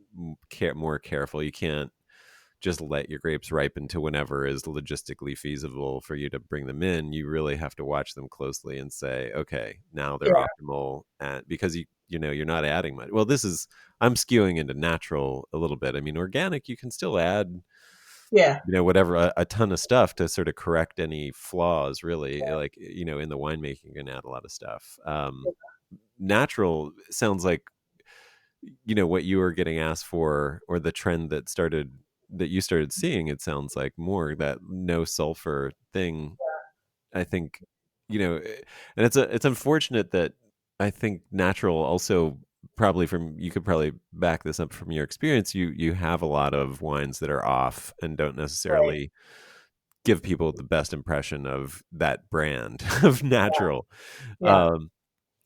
more careful. You can't just let your grapes ripen to whenever is logistically feasible for you to bring them in. You really have to watch them closely and say, okay, now they're Yeah. optimal, because you're not adding much. Well, I'm skewing into natural a little bit. I mean, organic, you can still add Yeah. whatever, a ton of stuff to sort of correct any flaws, really. Like, in the winemaking, you can add a lot of stuff. Natural sounds like what you were getting asked for, or the trend that you started seeing. It sounds like more that no sulfur thing. I think, and it's unfortunate that I think natural also, probably, you could probably back this up from your experience. You have a lot of wines that are off and don't Right. necessarily give people the best impression of that brand of natural. Yeah. um,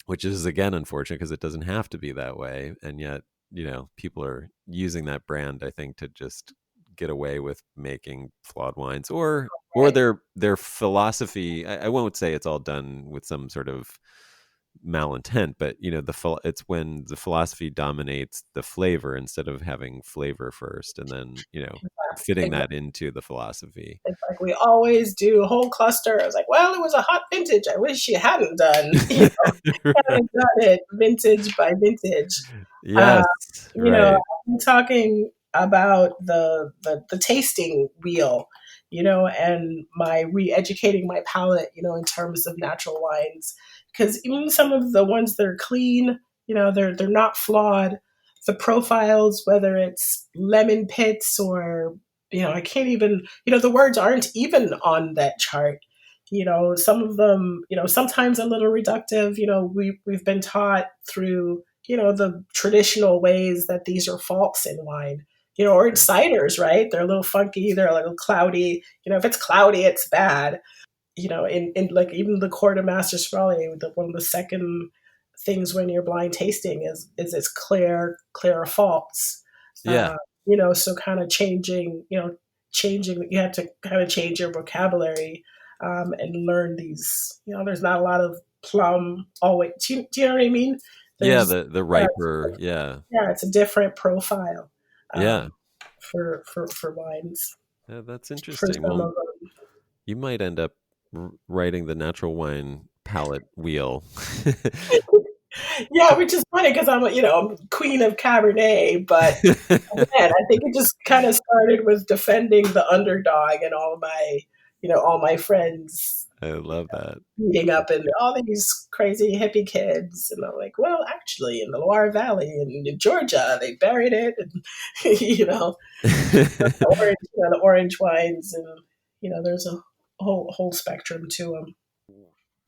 which is, again, unfortunate because it doesn't have to be that way. And yet, people are using that brand, I think, to just get away with making flawed wines, or Right. their philosophy. I won't say it's all done with some sort of malintent, but it's when the philosophy dominates the flavor instead of having flavor first, and then fitting Exactly. that into the philosophy. It's like we always do a whole cluster. I was like, well, it was a hot vintage. I wish you hadn't done, Right. hadn't done it vintage by vintage. Uh, Yes, you know, right. I'm talking about the tasting wheel, and my re-educating my palate, in terms of natural wines, because even some of the ones that are clean, they're not flawed. The profiles, whether it's lemon pits or I can't even, the words aren't even on that chart. Some of them, sometimes a little reductive. We've been taught through the traditional ways that these are faults in wine, or in Right. ciders, right? They're a little funky, they're a little cloudy. If it's cloudy, it's bad. In like even the court of master sommelier, one of the second things when you're blind tasting is it's clear faults. Yeah. Uh, so kind of changing, you have to kind of change your vocabulary, and learn these. There's not a lot of plum always. Do you know what I mean? Yeah, There's the yeah, riper, yeah. it's a different profile, Yeah. for wines Yeah, that's for interesting. some Well, of them. you might end up writing the natural wine palette wheel. Yeah, which is funny because I'm queen of Cabernet, but again, I think it just kind of started with defending the underdog and all my friends I love that. meeting up That's and all these crazy hippie kids, and I'm like, well, actually, in the Loire Valley in Georgia, they buried it, and good. the orange wines, and there's a whole spectrum to them,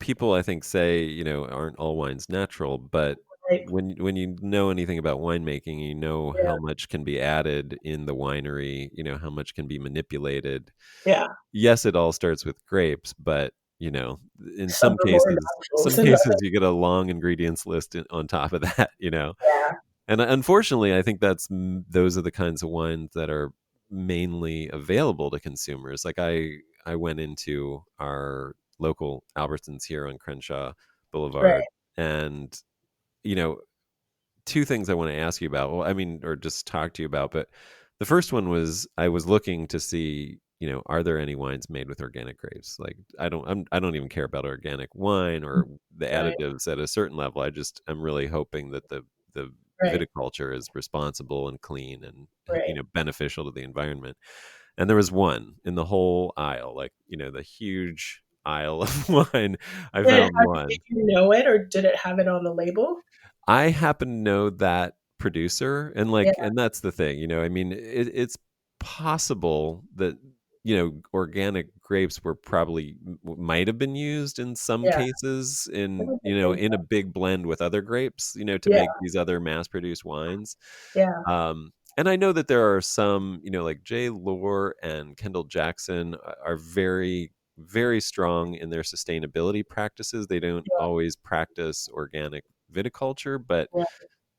People, I think, say, aren't all wines natural, but right? when you know anything about winemaking, you know Yeah, how much can be added in the winery, how much can be manipulated. yeah. Yes, it all starts with grapes, but in Some some are more cases, naturals than others. you get a long ingredients list on top of that. Yeah, And unfortunately, I think those are the kinds of wines that are mainly available to consumers. Like I went into our local Albertsons here on Crenshaw Boulevard, right. and you know, two things I want to ask you about. Well, I mean, or just talk to you about. But the first one was, I was looking to see are there any wines made with organic grapes? Like, I don't even care about organic wine or the Right. additives at a certain level. I'm really hoping that the Right. viticulture is responsible and clean and, Right. beneficial to the environment. And there was one in the whole aisle, like, the huge aisle of wine. I found Did one. you know it, or did it have it on the label? I happen to know that producer, and Yeah. that's the thing, I mean, it's possible that, organic grapes were probably might have been used in some Yeah. cases I in, would think in a so. big blend with other grapes, to Yeah. make these other mass produced wines. Yeah. And I know that there are some, like Jay Lore and Kendall Jackson are very, very strong in their sustainability practices. They don't Yeah. always practice organic viticulture, but Yeah.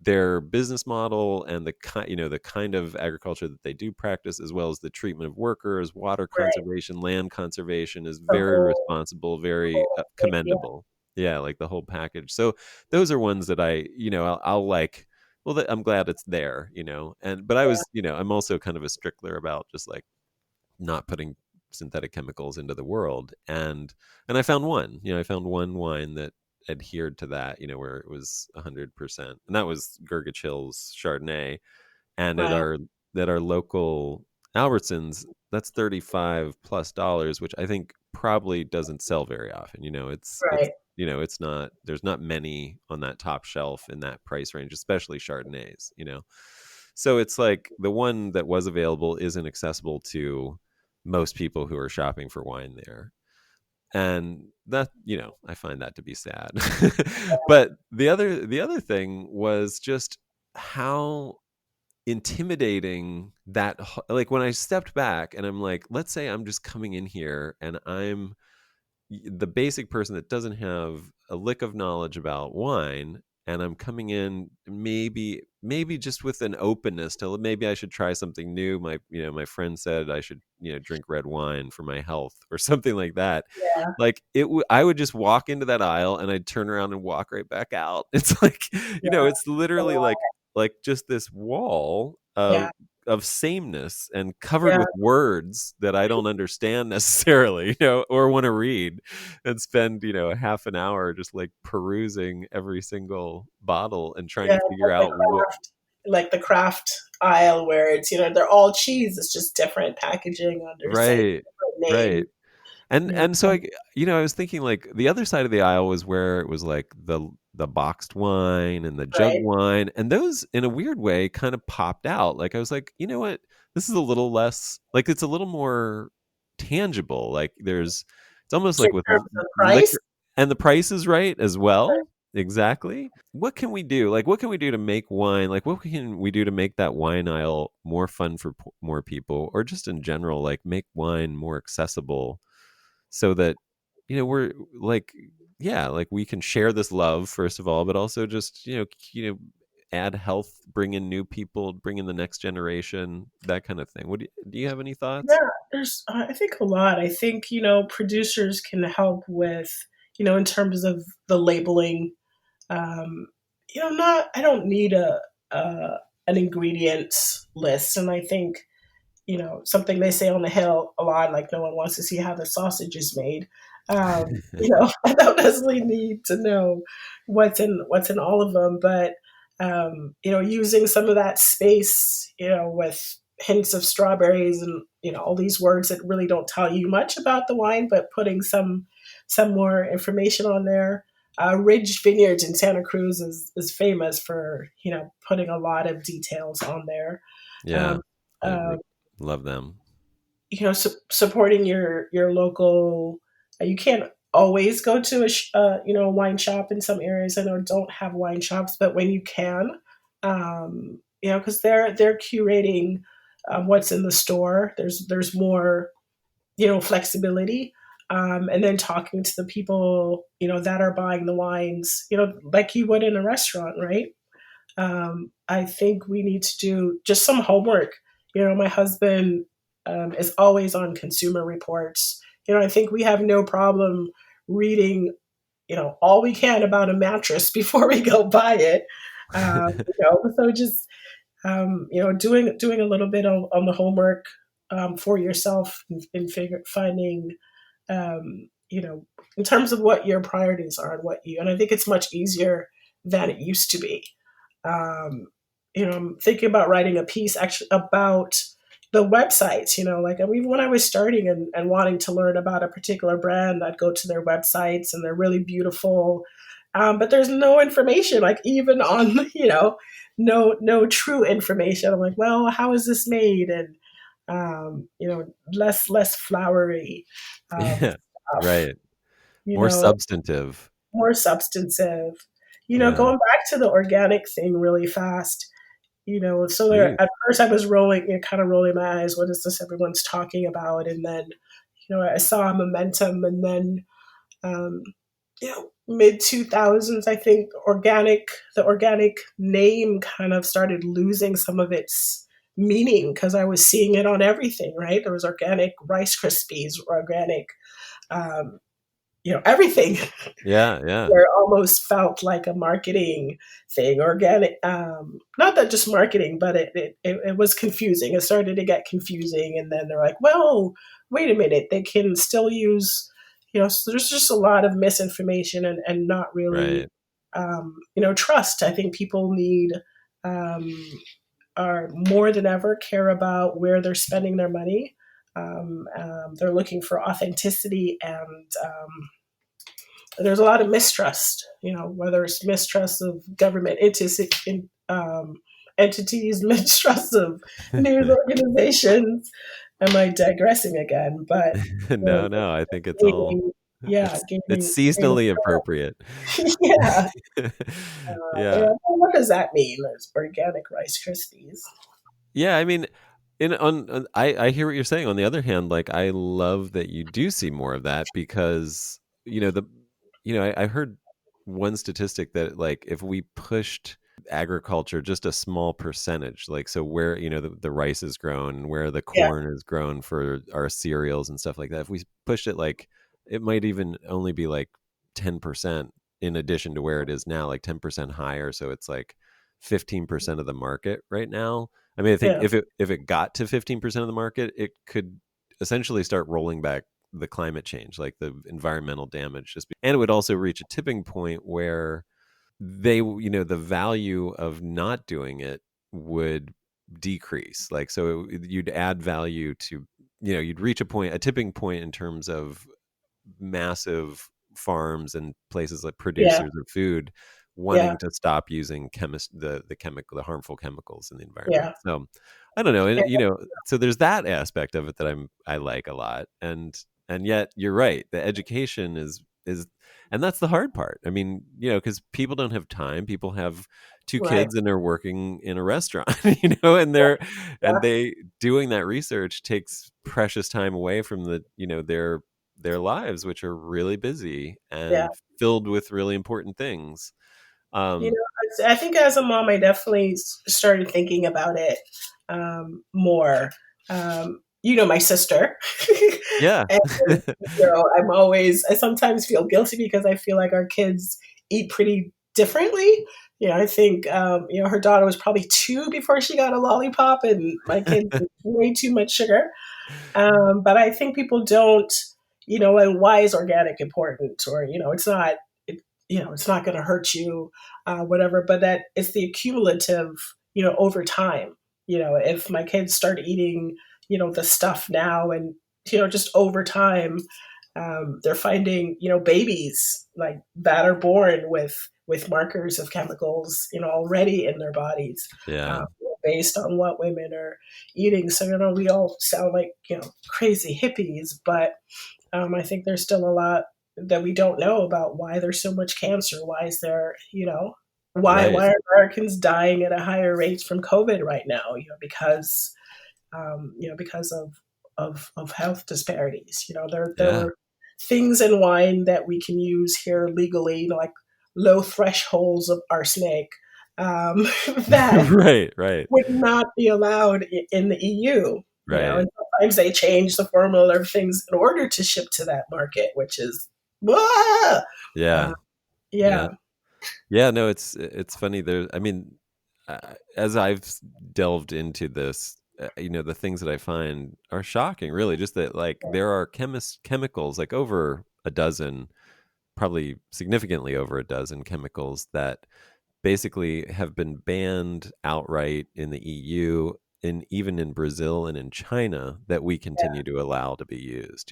their business model and the kind of agriculture that they do practice, as well as the treatment of workers, water Right. conservation, land conservation, is The very responsible, very whole thing. Yeah. commendable. Yeah, like the whole package. So those are ones that I'll like. Well, I'm glad it's there, and but I Yeah. was, I'm also kind of a stickler about just like not putting synthetic chemicals into the world. And I found one, I found one wine that adhered to that, where it was 100%. And that was Gurgich Hill's Chardonnay. And Wow. at our local Albertsons, that's $35 plus, which I think probably doesn't sell very often. It's Right. it's not, there's not many on that top shelf in that price range, especially Chardonnays. So it's like the one that was available isn't accessible to most people who are shopping for wine there. And that, I find that to be sad. But the other thing was just how intimidating that, like, when I stepped back and I'm like, let's say I'm just coming in here and I'm the basic person that doesn't have a lick of knowledge about wine, and I'm coming in maybe just with an openness to, maybe I should try something new. My friend said I should, drink red wine for my health or something like that. Yeah. Like, I would just walk into that aisle and I'd turn around and walk right back out. It's like, Yeah. it's literally like just this wall Yeah. of sameness and covered Yeah. with words that I don't understand necessarily, or want to read, and spend, a half an hour just like perusing every single bottle and trying Yeah. to figure out what. Like the craft aisle where it's, they're all cheese. It's just different packaging under, say, Right, different right. name. And Yeah. and so I was thinking, like, the other side of the aisle was where it was like the boxed wine and the jug Right. wine, and those in a weird way kind of popped out. Like, I was like, you know what? This is a little less, like, it's a little more tangible. Like, it's almost In like with terms of price. liquor, and the price is right as well. Exactly. What can we do? Like, what can we do to make wine? Like, what can we do to make that wine aisle more fun for more people, or just in general, like, make wine more accessible, so that, we're like, yeah, like, we can share this love, first of all, but also just, add health, bring in new people, bring in the next generation, that kind of thing. Do you have any Yeah, thoughts? there's I think a lot. I think, producers can help with, in terms of the labeling. Um, not I don't need a an ingredients list, and I think, something they say on the Hill a lot, like no one wants to see how the sausage is made. I don't necessarily need to know what's in all of them, but using some of that space, with hints of strawberries and all these words that really don't tell you much about the wine, but putting some more information on there. Ridge Vineyards in Santa Cruz is famous for putting a lot of details on there. Yeah, Um, I uh, love them. supporting your local. You can't always go to a wine shop in some areas. I know don't have wine shops, but when you can, because they're curating what's in the store. There's more flexibility. And then talking to the people that are buying the wines, like you would in a restaurant, right? I think we need to do just some homework. My husband is always on Consumer Reports. I think we have no problem reading, all we can about a mattress before we go buy it. So just doing a little bit on the homework. for yourself in finding, in terms of what your priorities are and and I think it's much easier than it used to be. I'm thinking about writing a piece actually about the websites, like I mean, when I was starting and wanting to learn about a particular brand, I'd go to their websites and they're really beautiful. But there's no information, like even on, no true information. I'm like, well, how is this made? And, less flowery, Yeah, stuff, right. you More know, substantive. more substantive. Yeah, Going back to the organic thing really fast, so please. there, at first I was rolling, kind of rolling my eyes. What is this everyone's talking about? And then, I saw momentum, and then, um, mid 2000s, I think the organic name kind of started losing some of its meaning because I was seeing it on everything, right? There was organic Rice Krispies, organic, um, everything. Yeah, yeah, Where it almost felt like a marketing thing, organic. Not that just marketing, but it was confusing. It started to get confusing, and then they're like, "Well, wait a minute, they can still use." So there's just a lot of misinformation and not really, right. trust. I think people need, um, are more than ever care about where they're spending their money. They're looking for authenticity, and there's a lot of mistrust, whether it's mistrust of government entities, mistrust of news organizations. Am I digressing again? But No, no, I think it's all gaining, yeah, it's gaining, seasonally appropriate. yeah. Yeah. What does that mean? There's organic Rice Krispies. Yeah, I mean, I hear what you're saying. On the other hand, like I love that you do see more of that because you know the I heard one statistic that like if we pushed agriculture just a small percentage, like so where the rice is grown, where the Yeah, corn is grown for our cereals and stuff like that, if we pushed it like it might even only be like 10% in addition to where it is now, like 10% higher. So it's like 15% of the market right now. I mean, I think yeah, if it got to 15% of the market, it could essentially start rolling back the climate change, like the environmental damage, and it would also reach a tipping point where the value of not doing it would decrease. Like, so you'd add value to, you'd reach a tipping point in terms of massive farms and places like yeah, producers of food yeah, wanting to stop using the harmful chemicals in the environment. yeah, So I don't know, yeah, and so there's that aspect of it that I like a lot, and yet you're right, the education is and that's the hard part. I mean, because people don't have time. People have two right, kids and they're working in a restaurant, and yeah, they doing that research takes precious time away from their lives, which are really busy yeah. and filled with really important things. You Um, know, I think as a mom, I definitely started thinking about it, more. My sister, yeah, and I sometimes feel guilty because I feel like our kids eat pretty differently. I think her daughter was probably 2 before she got a lollipop, and my kids ate way too much sugar. But I think people don't, and why is organic important? Or, it's not going to hurt you, whatever, but that it's the accumulative, over time. If my kids start eating, the stuff now and, just over time, they're finding, babies like that are born with markers of chemicals, already in their bodies, yeah, based on what women are eating. So, we all sound like, crazy hippies, but I think there's still a lot that we don't know about why there's so much cancer. Why is there, why right, are Americans dying at a higher rate from COVID right now? Because of health disparities. There yeah, were things in wine that we can use here legally, like low thresholds of arsenic, that right, right, would not be allowed in the EU. right, And sometimes they change the formula of things in order to ship to that market, which is, ah! uh, yeah, yeah, yeah, yeah. No, it's funny. I mean, as I've delved into this, the things that I find are shocking, really. Just that, like, there are chemicals, like over a dozen, probably significantly over a dozen chemicals that basically have been banned outright in the EU and even in Brazil and in China that we continue to allow to be used,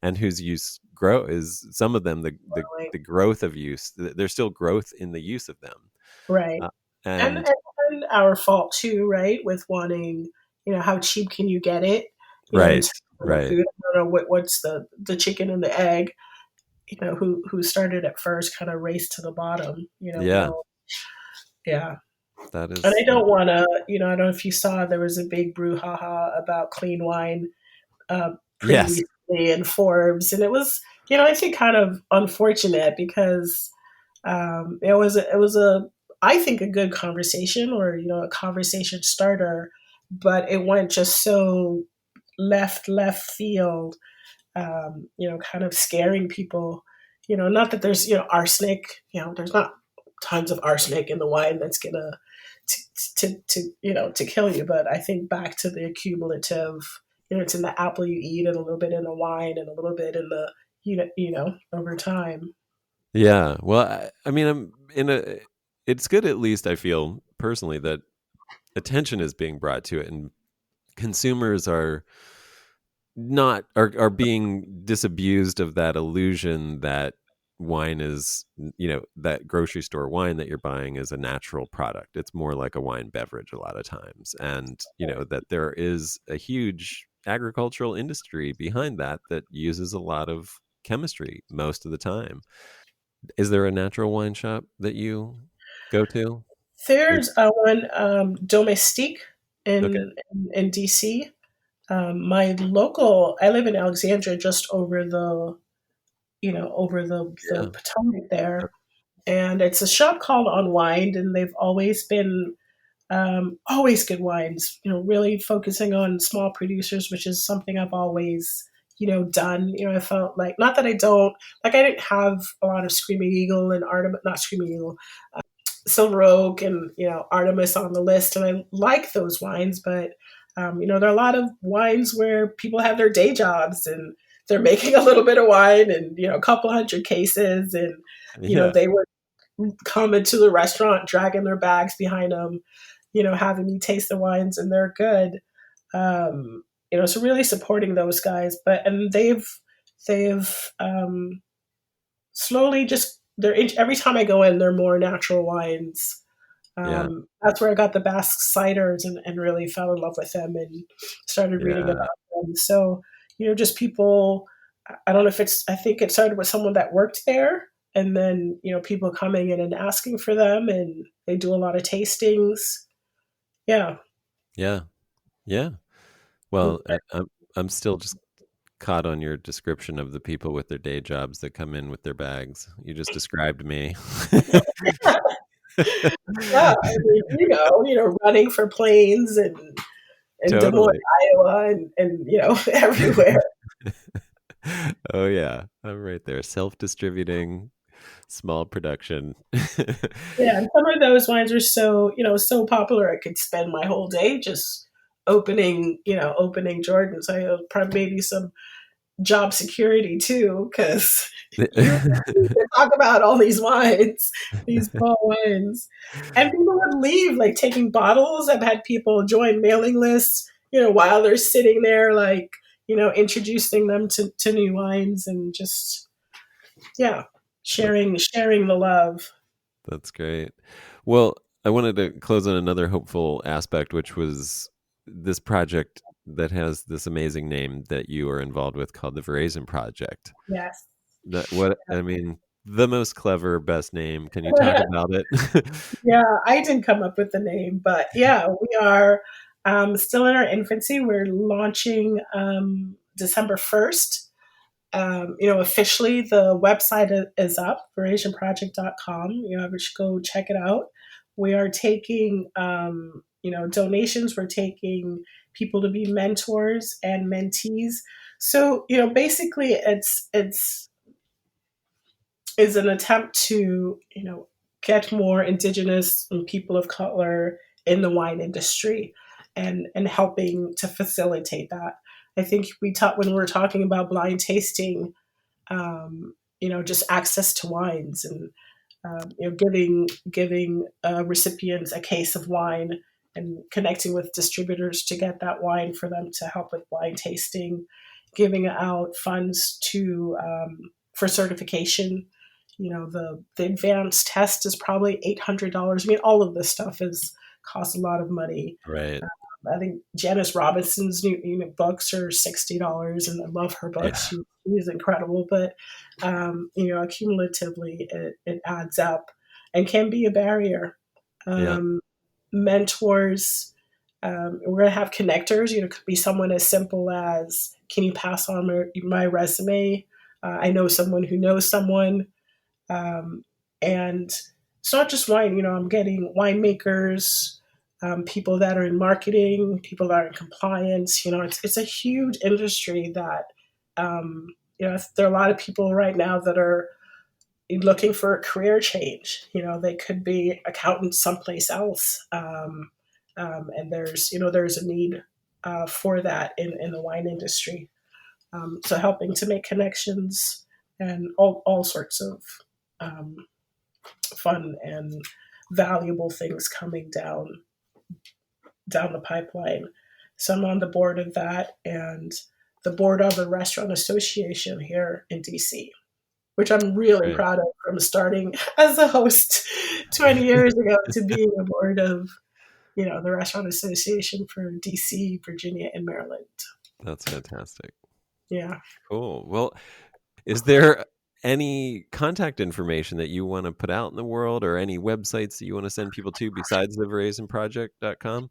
and whose use grow is some of them the growth of use. There's still growth in the use of them, Right. uh, And, and and our fault too, right? With wanting, how cheap can you get it? In right, terms of the right, food. I don't know what's the chicken and the egg. Who started at first, kind of race to the bottom. yeah, Yeah. that And I is don't want to, I don't know if you saw there was a big brouhaha about clean wine pretty yes, recently in Forbes, and it was, I think kind of unfortunate because it was a I think a good conversation, or a conversation starter, but it went just so left field, kind of scaring people. Not that there's arsenic. There's not tons of arsenic in the wine that's gonna to kill you. But I think back to the cumulative. It's in the apple you eat, and a little bit in the wine, and a little bit in the over time. yeah. Well, I mean, I'm in a. It's good, at least I feel personally, that attention is being brought to it, and consumers are being disabused of that illusion that wine is, that grocery store wine that you're buying is a natural product. It's more like a wine beverage a lot of times, and that there is a huge agricultural industry behind that uses a lot of chemistry most of the time. Is there a natural wine shop that you go to? There's one domestique Okay. in DC. My local, I live in Alexandria, just over the Yeah. Potomac there, and it's a shop called Unwind, and they've always been always good wines. Really focusing on small producers, which is something I've always done. I felt like, not that I don't, like, I didn't have a lot of Screaming Eagle and Artemis, not Screaming Eagle, Silver Oak and Artemis on the list, and I like those wines, but there are a lot of wines where people have their day jobs and they're making a little bit of wine and a couple hundred cases, and Yeah. they would come into the restaurant dragging their bags behind them, having me taste the wines, and they're good. So really supporting those guys, and they've slowly just every time I go in, they're more natural wines. Yeah. That's where I got the Basque ciders, and really fell in love with them and started reading Yeah. about them. So, just people, I don't know if I think it started with someone that worked there, and then, people coming in and asking for them, and they do a lot of tastings. Yeah. Yeah. Yeah. Well, I'm still just caught on your description of the people with their day jobs that come in with their bags. You just described me. Yeah. I mean, running for planes and Des Moines, Totally. Iowa, and everywhere. Oh yeah, I'm right there. Self-distributing, small production. Yeah, and some of those wines are so popular. I could spend my whole day just opening Jordans. I have probably maybe some job security too, because you can talk about all these wines, these small wines, and people would leave like taking bottles. I've had people join mailing lists, while they're sitting there, like introducing them to new wines, and just yeah, sharing the love. That's great. Well, I wanted to close on another hopeful aspect, which was this project that has this amazing name that you are involved with called the Verizon Project. Yes. That what I mean, the most clever, best name. Can you talk about it? Yeah, I didn't come up with the name, but yeah, we are still in our infancy. We're launching December 1st. Officially, the website is up, VerasionProject.com. You should go check it out. We are taking, donations. We're taking people to be mentors and mentees. So, basically, it's is an attempt to, get more Indigenous and people of color in the wine industry. and helping to facilitate that. I think we taught when we were talking about blind tasting, just access to wines and giving recipients a case of wine and connecting with distributors to get that wine for them to help with blind tasting, giving out funds to for certification. The advanced test is probably $800. I mean, all of this stuff costs a lot of money. Right. I think Janice Robinson's new books are $60, and I love her books. Yeah. She is incredible, but cumulatively it adds up and can be a barrier. Mentors, we're going to have connectors. It could be someone as simple as, can you pass on my resume? I know someone who knows someone. And it's not just wine. I'm getting winemakers, people that are in marketing, people that are in compliance. It's a huge industry that, there are a lot of people right now that are looking for a career change. They could be accountants someplace else. And there's a need for that in the wine industry. So helping to make connections and all sorts of fun and valuable things coming down the pipeline. So I'm on the board of that and the board of the Restaurant Association here in DC, which I'm really proud of, from starting as a host 20 years ago to being a board of, the Restaurant Association for DC, Virginia, and Maryland. That's fantastic. Yeah. Cool. Well, is there any contact information that you want to put out in the world, or any websites that you want to send people to besides theverizonproject.com?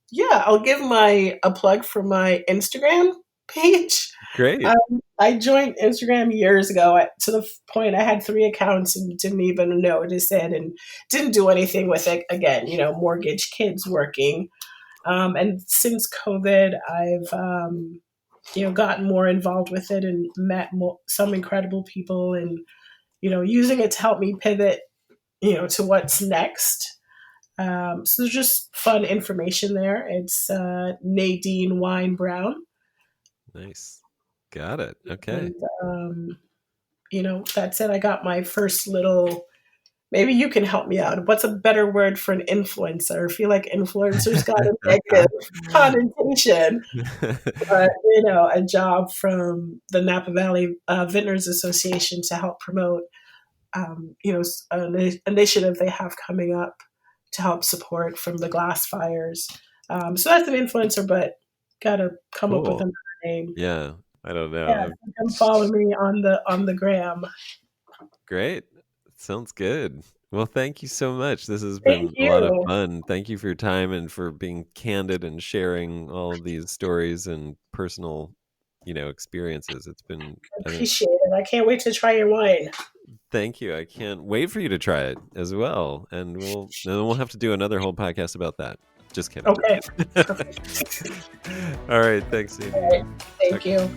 Yeah, I'll give a plug for my Instagram page. Great. I joined Instagram years ago to the point I had 3 accounts and didn't even notice it and didn't do anything with it. Again, mortgage, kids, working. And since COVID, I've gotten more involved with it and met some incredible people, and using it to help me pivot to what's next. So there's just fun information there. It's Nadine Brown. Nice. Got it. Okay. And, that's it. I got my first little, maybe you can help me out. What's a better word for an influencer? I feel like influencers got a negative connotation. But, a job from the Napa Valley Vintners Association to help promote, an initiative they have coming up to help support from the glass fires. So that's an influencer, but got to come up with another name. Yeah, I don't know. Yeah, you can follow me on the gram. Great. Sounds good. Well, thank you so much. This has been a lot of fun. Thank you for your time and for being candid and sharing all of these stories and personal, experiences. It's been... I appreciate it. I can't wait to try your wine. Thank you. I can't wait for you to try it as well. And we'll have to do another whole podcast about that. Just kidding. Okay. All right. Thanks, Nadine. All right. Thank you.